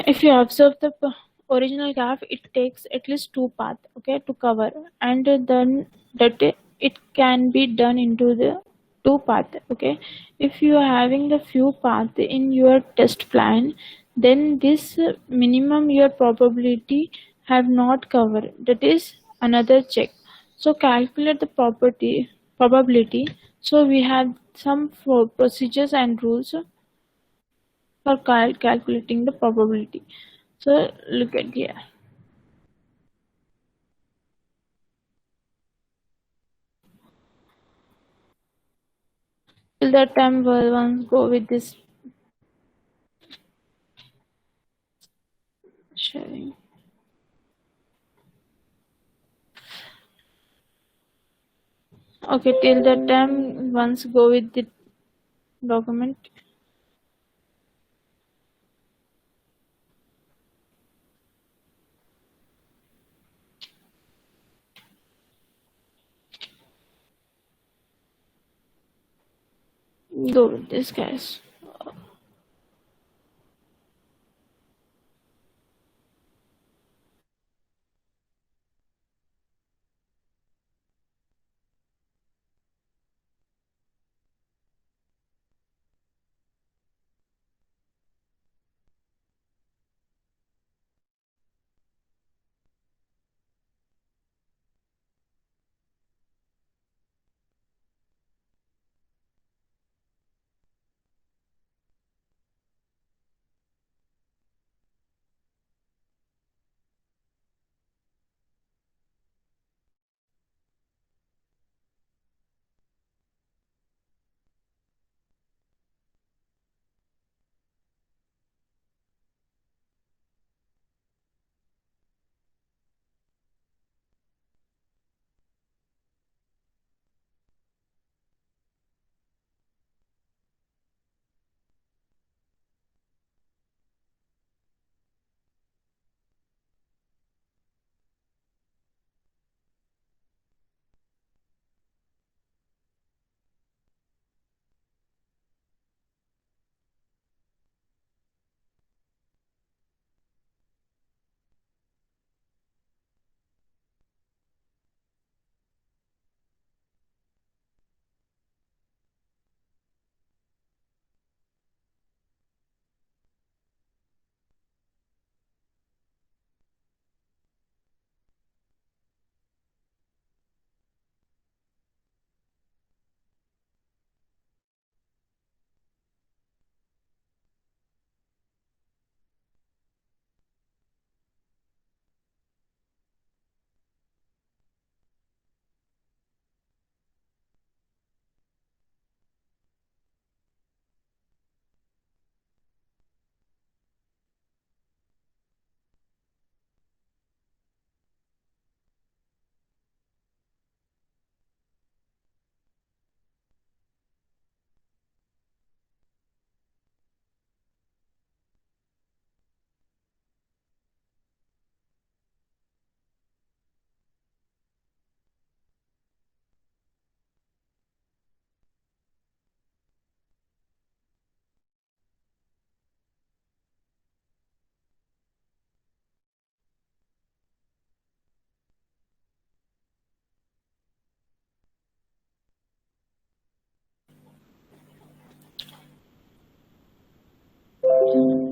[SPEAKER 1] If you observe the original graph, it takes at least two paths, okay, to cover, and then that it can be done into the two path, okay. If you are having the few path in your test plan, then this minimum your probability have not covered, that is another check. So calculate the property probability. So we have some for procedures and rules for calculating the probability. So look at here. Till that time we'll once go with this sharing. Okay, till that time once go with the document. Go with this, guys.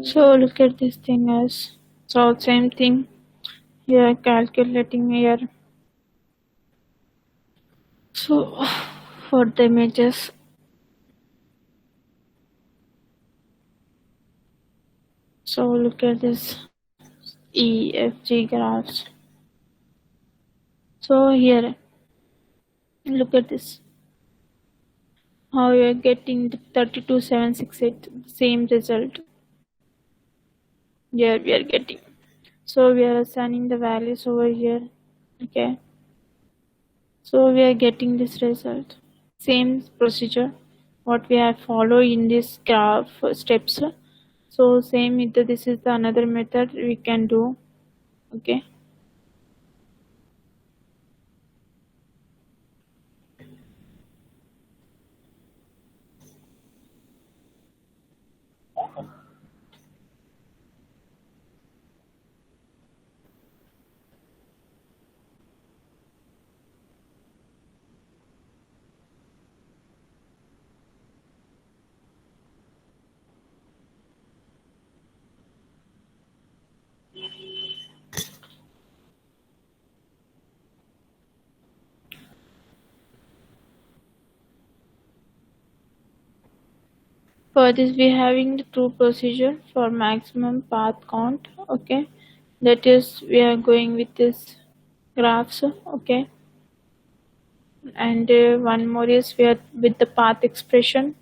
[SPEAKER 1] So look at this thing as, so same thing here, calculating here. So for the images, so look at this EFG graphs. So here, look at this, how you are getting the 32768, same result. Here we are getting. So we are assigning the values over here. Okay. So we are getting this result. Same procedure what we have followed in this graph steps. So same method, this is the another method we can do. Okay. For this, we having the two procedure for maximum path count. Okay, that is we are going with this graphs. Okay, and one more is we are with the path expression.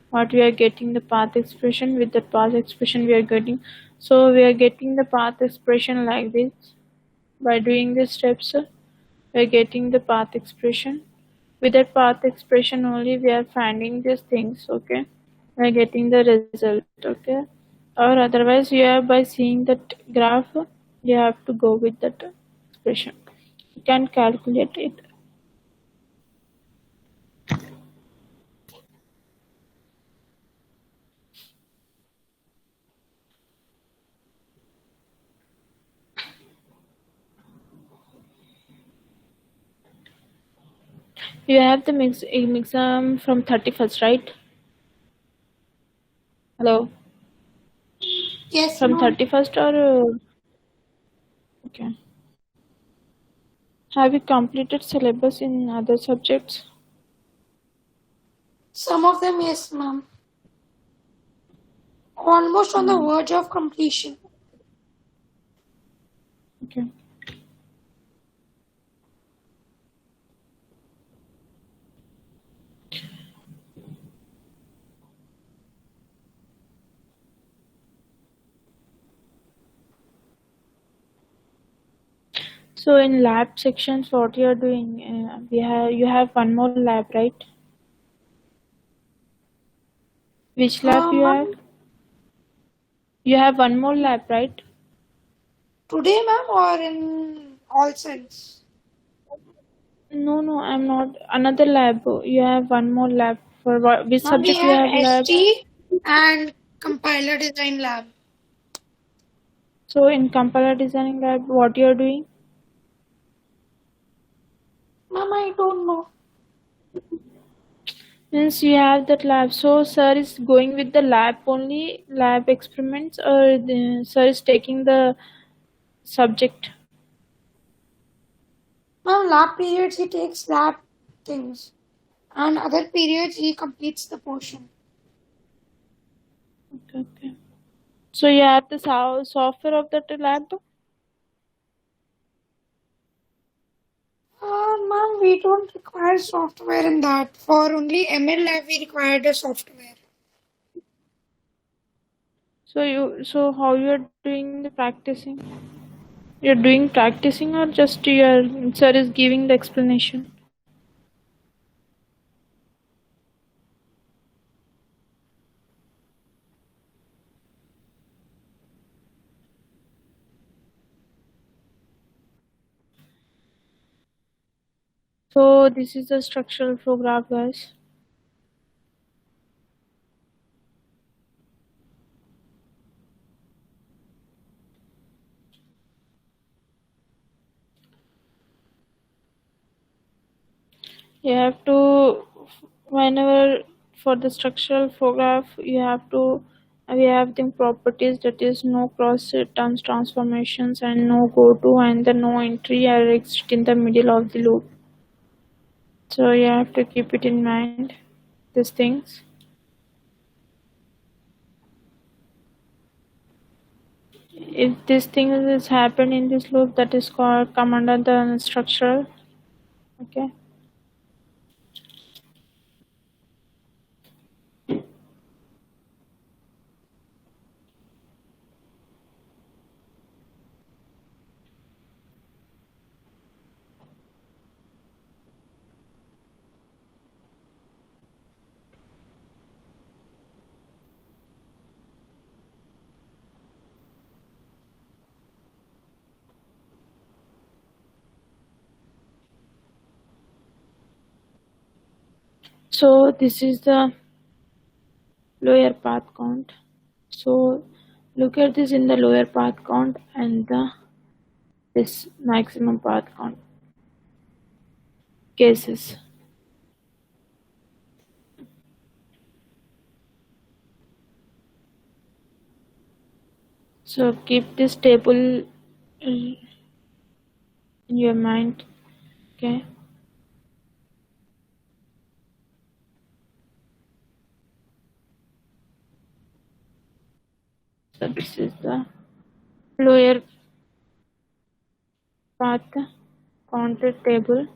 [SPEAKER 1] What we are getting the path expression, with the path expression we are getting. So we are getting the path expression like this. By doing these steps, we are getting the path expression. With that path expression only we are finding these things. Okay, we are getting the result. Okay, or otherwise you have, by seeing that graph, you have to go with that expression. You can calculate it. You have the exam from 31st, right? Hello.
[SPEAKER 2] Yes,
[SPEAKER 1] From
[SPEAKER 2] ma'am.
[SPEAKER 1] 31st or okay. Have you completed syllabus in other subjects?
[SPEAKER 2] Some of them, yes, ma'am. Almost on the
[SPEAKER 1] Hmm.
[SPEAKER 2] verge of completion.
[SPEAKER 1] Okay. So in lab sections, what you are doing? You have one more lab, right? Which lab you have?
[SPEAKER 2] Ma'am,
[SPEAKER 1] You have one more lab, right?
[SPEAKER 2] today, ma'am, or in all sense?
[SPEAKER 1] No, no, I'm not. Another lab. You have one more lab. For what? Which
[SPEAKER 2] Ma'am, we
[SPEAKER 1] subject you
[SPEAKER 2] have
[SPEAKER 1] have lab?
[SPEAKER 2] ST and compiler design lab.
[SPEAKER 1] So in compiler designing lab, what you are doing?
[SPEAKER 2] Ma'am, I don't know.
[SPEAKER 1] Means you have that lab. So sir is going with the lab only, lab experiments, or sir is taking the subject.
[SPEAKER 2] Ma'am, lab periods he takes lab things. And other periods he completes the portion.
[SPEAKER 1] Okay, okay. So you have the software of that lab.
[SPEAKER 2] Ma'am, we don't require software in that. For only ML lab, we require the software.
[SPEAKER 1] So how you are doing the practicing? You're doing practicing or just your sir is giving the explanation? So this is the structural flow graph, guys. You have to, whenever for the structural flow graph, you have to, we have the properties, that is no cross terms transformations and no go to, and the no entry are exist in the middle of the loop. So you have to keep it in mind, these things. If this thing is happened in this loop, that is called come under the structural. Okay. So this is the lower path count. So look at this in the lower path count and the this maximum path count cases. So keep this table in your mind. Okay. So this is the lower path counter table.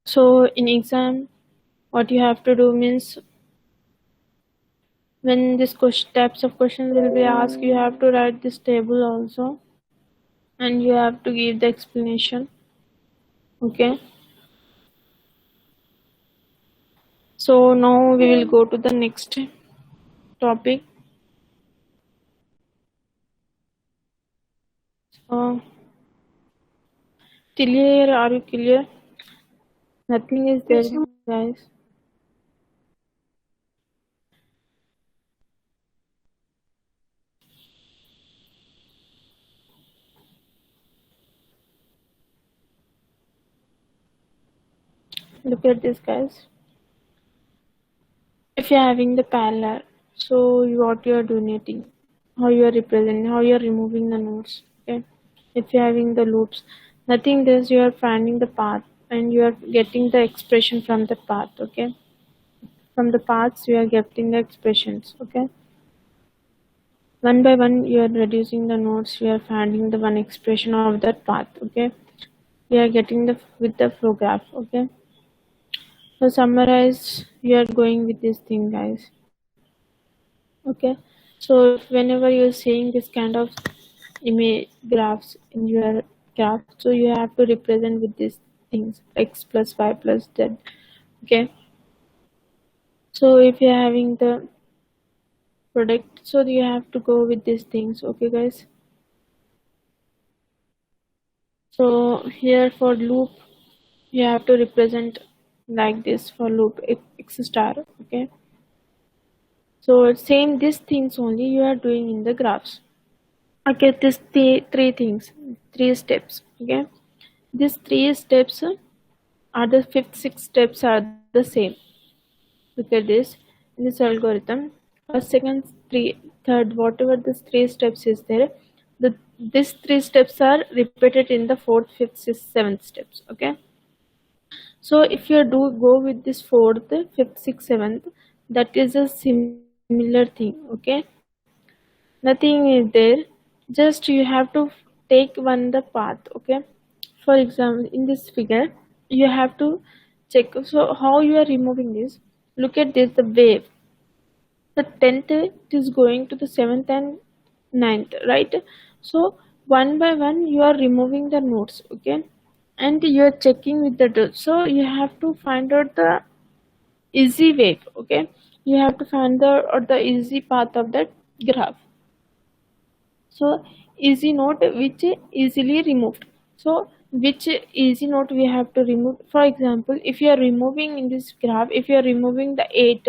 [SPEAKER 1] So in exam, what you have to do means, when this types of questions will be asked, you have to write this table also, and you have to give the explanation. Okay. So now we will go to the next topic. So till here, are you clear? Nothing is there,
[SPEAKER 2] Yes, ma'am.
[SPEAKER 1] guys. Look at this, guys. If you're having the parallel, so what you are donating, how you are representing, how you are removing the nodes. Okay. If you're having the loops, nothing this, you are finding the path and you are getting the expression from the path. Okay. From the paths you are getting the expressions. Okay. One by one you are reducing the nodes, you are finding the one expression of that path. Okay. We are getting the with the flow graph. Okay. So summarize, you are going with this thing, guys. Okay. So whenever you're seeing this kind of image graphs in your graph, so you have to represent with these things, x plus y plus z. Okay. So if you're having the product, so you have to go with these things. Okay, guys. So here for loop, you have to represent like this for loop x star. Okay. So same these things only you are doing in the graphs. Okay, this three things, three steps. Okay, these three steps are the fifth, six steps are the same. Look at this in this algorithm. First, second, three, third, whatever this three steps is there, the these three steps are repeated in the fourth, fifth, sixth, seventh steps. Okay, so if you do go with this fourth, fifth, sixth, seventh, that is a similar thing. Okay, nothing is there, just you have to take one the path. Okay, for example in this figure you have to check, so how you are removing this. Look at this, the wave, the 10th it is going to the 7th and 9th, right? So one by one you are removing the nodes. Okay, and you are checking with the so you have to find out the easy wave. Okay, you have to find the or the easy path of that graph. So easy note which easily removed. So which easy note we have to remove. For example, if you are removing in this graph, if you are removing the 8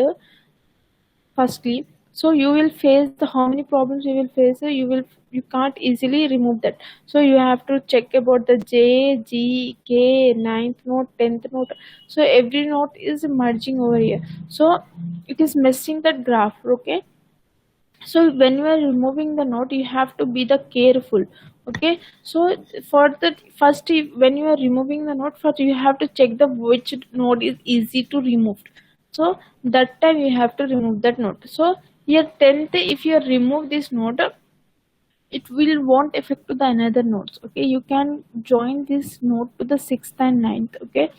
[SPEAKER 1] firstly, so you will face the how many problems you will face, you can't easily remove that. So you have to check about the j, g, k, ninth note, 10th note. So every note is merging over here, so it is messing that graph. Okay, so when you are removing the node you have to be the careful. Okay, so for the first, when you are removing the node, first you have to check the which node is easy to remove. So that time you have to remove that node. So here 10th, if you remove this node, it will won't affect to the another nodes. Okay, you can join this node to the 6th and 9th. Okay,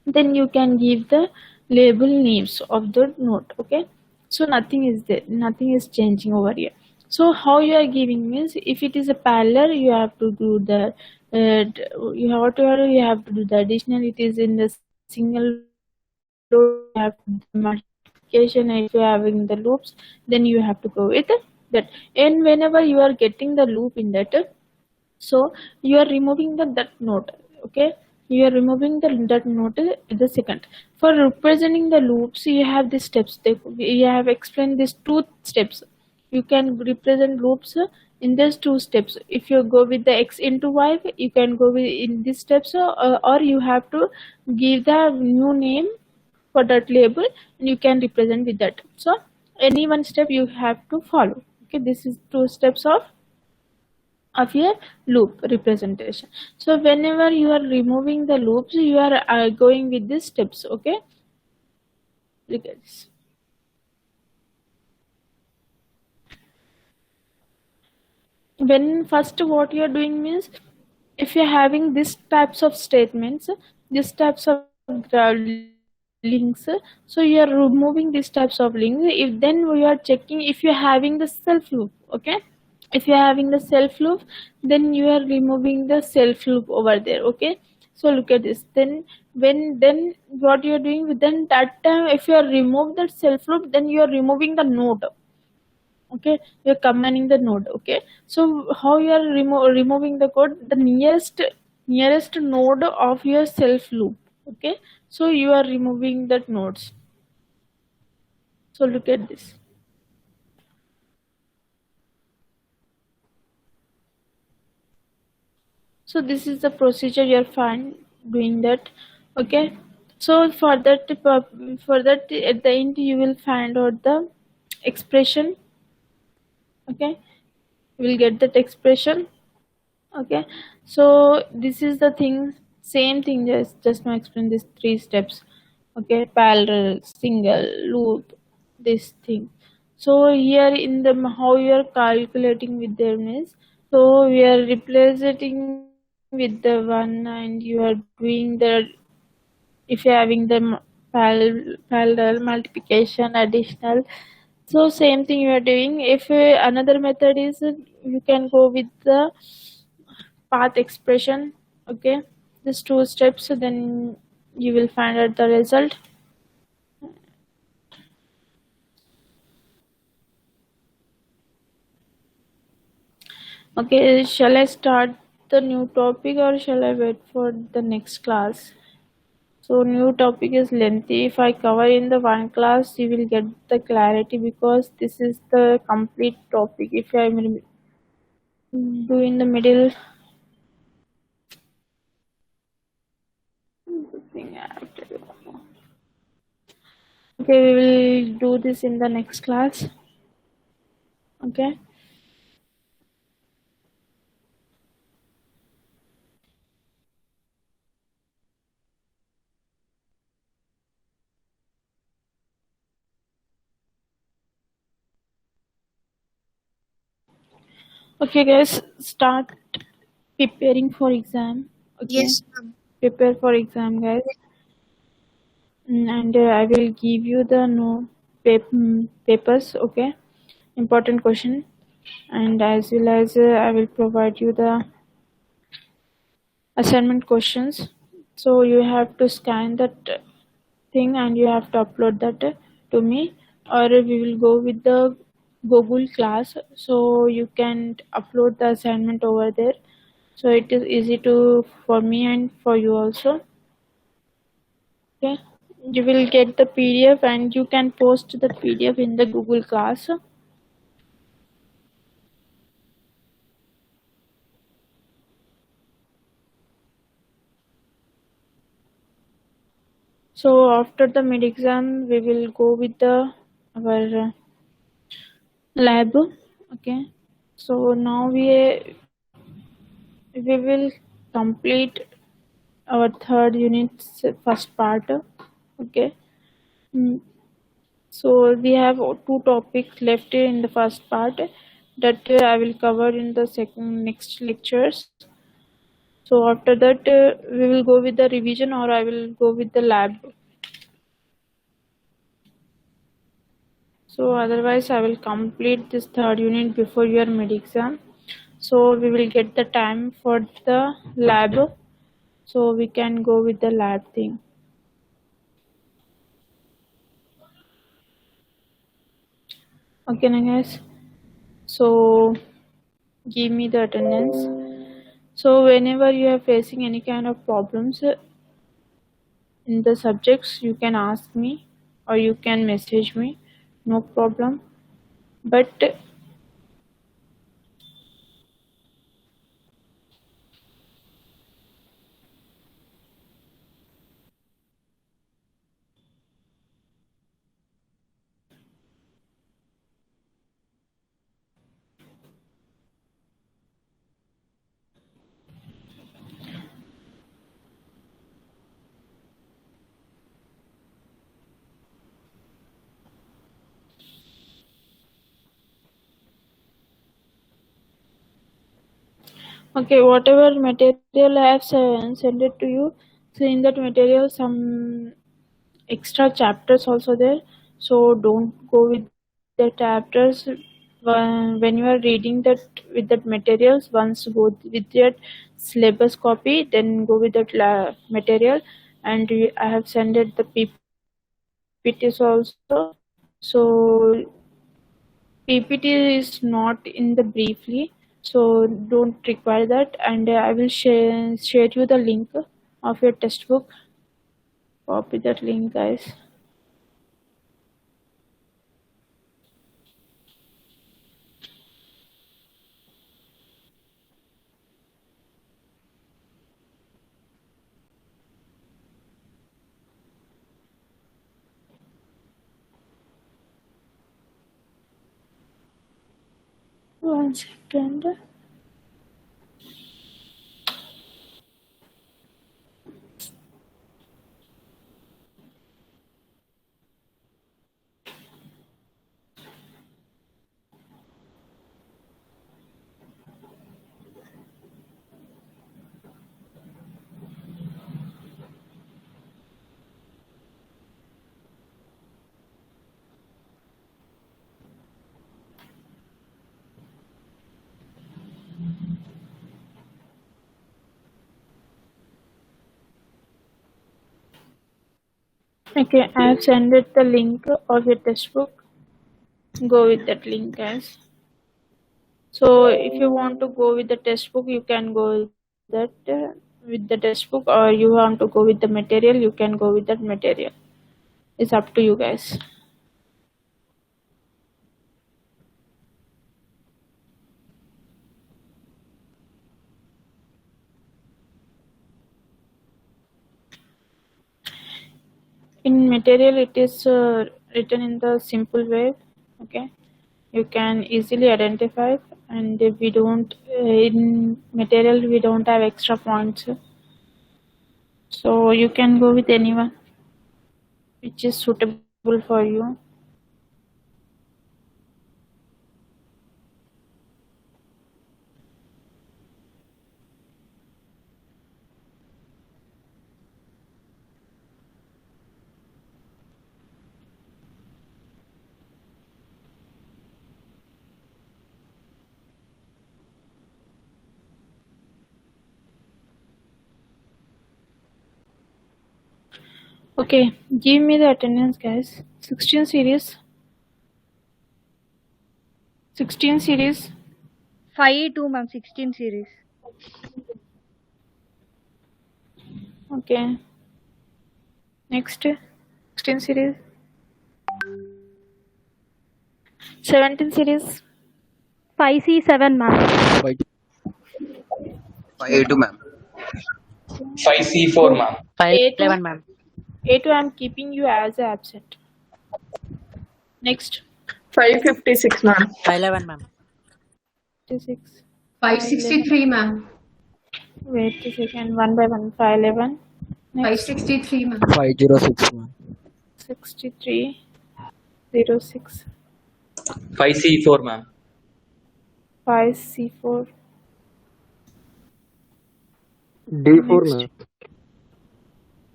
[SPEAKER 1] then you can give the label names of the node. Okay, so nothing is there, nothing is changing over here. So how you are giving means, if it is a parallel you have to do the you have whatever you have to do the additional. It is in the single row you have to do the multiplication. If you are having the loops, then you have to go with that. And whenever you are getting the loop in that, so you are removing that node. Okay, you are removing that node at the second. For representing the loops you have these steps. We have explained these two steps. You can represent loops in these two steps. If you go with the x into y, you can go with in these steps, or you have to give the new name for that label and you can represent with that. So any one step you have to follow. Okay, this is two steps of your loop representation. So whenever you are removing the loops, you are going with these steps. Okay, look at this. When first what you are doing means, if you are having these types of statements, these types of links, so you are removing these types of links. If then we are checking if you're having the self loop, okay, if you're having the self loop, then you are removing the self loop over there, okay. So look at this, then then what you're doing, then that time if you are remove that self loop, then you are removing the node, okay, you're combining the node, okay. So how you are removing the code, the nearest node of your self loop, okay. So you are removing that nodes. So look at this. So this is the procedure you're fine doing that, okay. So for that at the end you will find out the expression, okay. You will get that expression, okay. So this is the thing, same thing, just now explain these three steps, okay, parallel, single, loop, this thing. So here in the how you are calculating with them is, so we are replacing with the one and you are doing the, if you're having the parallel multiplication additional, so same thing you are doing. If another method is, you can go with the path expression, okay, just two steps, so then you will find out the result. Okay, shall I start the new topic or shall I wait for the next class? So new topic is lengthy. If I cover in the one class, you will get the clarity because this is the complete topic. If I do in the middle, the thing I have to do. Okay, we will do this in the next class. Okay. Okay, guys, start preparing for exam. Okay,
[SPEAKER 2] Yes, ma'am.
[SPEAKER 1] prepare for exam, guys. And I will give you the no papers. Okay, important question, and as well as I will provide you the assignment questions. So you have to scan that thing and you have to upload that to me, or we will go with the Google class. So you can upload the assignment over there. So it is easy to for me and for you also. Okay, you will get the PDF and you can post the PDF in the Google class. So after the mid exam, we will go with the our lab. Okay. So now we will complete our third unit first part. Okay. Mm, so we have two topics left in the first part that I will cover in the second next lectures. So after that, we will go with the revision or I will go with the lab. So otherwise, I will complete this third unit before your mid exam. So we will get the time for the lab. So we can go with the lab thing. Okay, now guys. So give me the attendance. So whenever you are facing any kind of problems in the subjects, you can ask me or you can message me. No problem. But okay, whatever material I have sent it to you. So in that material, some extra chapters also there. So don't go with the chapters when you are reading that with that materials. Once go with that syllabus copy, then go with that material. And I have sent it the PPTs also. So PPT is not in the briefly, so don't require that. And I will share you the link of your textbook. Copy that link, guys. One second. Okay, I have sent it the link of your textbook. Go with that link, guys. So if you want to go with the textbook, you can go with that with the textbook, or you want to go with the material, you can go with that material. It's up to you guys. In material, it is written in the simple way. Okay, you can easily identify, and if we don't in material we don't have extra points, so you can go with anyone which is suitable for you. Okay, give me the attendance, guys. 16 series. 16 series.
[SPEAKER 3] 5-2, ma'am. 16 series.
[SPEAKER 1] Okay. Next. 16 series. 17 series.
[SPEAKER 3] 5C7, ma'am.
[SPEAKER 4] 5A2, ma'am.
[SPEAKER 5] 5C4, ma'am.
[SPEAKER 3] 511, ma'am.
[SPEAKER 1] A2, I'm keeping you as absent. Next.
[SPEAKER 6] 556, ma'am.
[SPEAKER 3] 511, ma'am.
[SPEAKER 1] 56.
[SPEAKER 6] 563, ma'am.
[SPEAKER 1] Wait a second. One by one. 511. Next.
[SPEAKER 6] 563, ma'am.
[SPEAKER 4] 506, ma'am.
[SPEAKER 1] 63. 06.
[SPEAKER 5] 5C4, ma'am.
[SPEAKER 1] 5C4.
[SPEAKER 4] D4,
[SPEAKER 1] Next.
[SPEAKER 4] ma'am.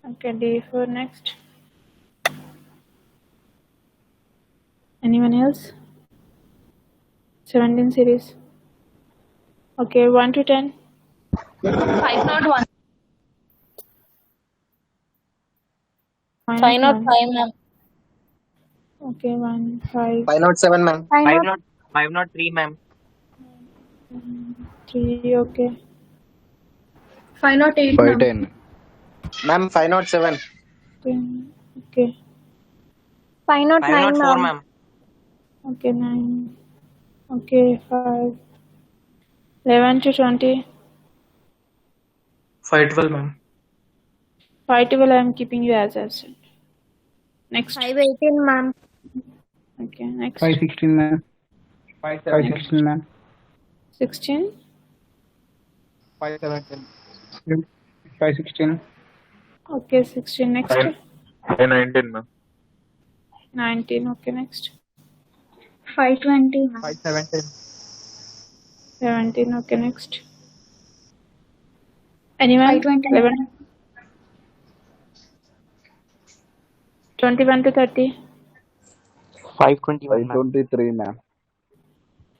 [SPEAKER 1] Okay, D4. Next. Anyone else? 17 series. Okay, 1 to 10.
[SPEAKER 6] 501.
[SPEAKER 1] 505,
[SPEAKER 6] ma'am.
[SPEAKER 1] Okay, 1, 5,
[SPEAKER 4] 507, ma'am.
[SPEAKER 5] 503, ma'am.
[SPEAKER 1] 3. Okay.
[SPEAKER 6] 508, ma'am.
[SPEAKER 4] 510. Ma'am, 507.
[SPEAKER 1] 10. Okay.
[SPEAKER 3] 509,
[SPEAKER 5] 504, ma'am.
[SPEAKER 1] Okay, 9. Okay, 5. 11 to 20.
[SPEAKER 5] 512, ma'am.
[SPEAKER 1] 512, I am keeping you as absent. Next.
[SPEAKER 3] 518, ma'am.
[SPEAKER 1] Okay, next.
[SPEAKER 7] 516, ma'am. 516, ma'am.
[SPEAKER 1] 16.
[SPEAKER 4] 517.
[SPEAKER 7] 516.
[SPEAKER 1] Okay, 16. Next.
[SPEAKER 5] 519, ma'am.
[SPEAKER 1] 19. Okay, next.
[SPEAKER 3] 520, ma'am.
[SPEAKER 4] 517.
[SPEAKER 1] 17. Okay, next. Anyone?
[SPEAKER 3] 529.
[SPEAKER 1] 11. 21 to 30.
[SPEAKER 8] 521, ma'am.
[SPEAKER 4] 523, ma'am.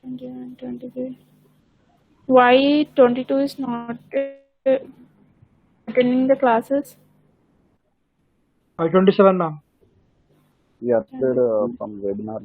[SPEAKER 1] 21, 23. Why 22 is not attending the classes?
[SPEAKER 7] 527, ma'am.
[SPEAKER 4] He appeared from webinar.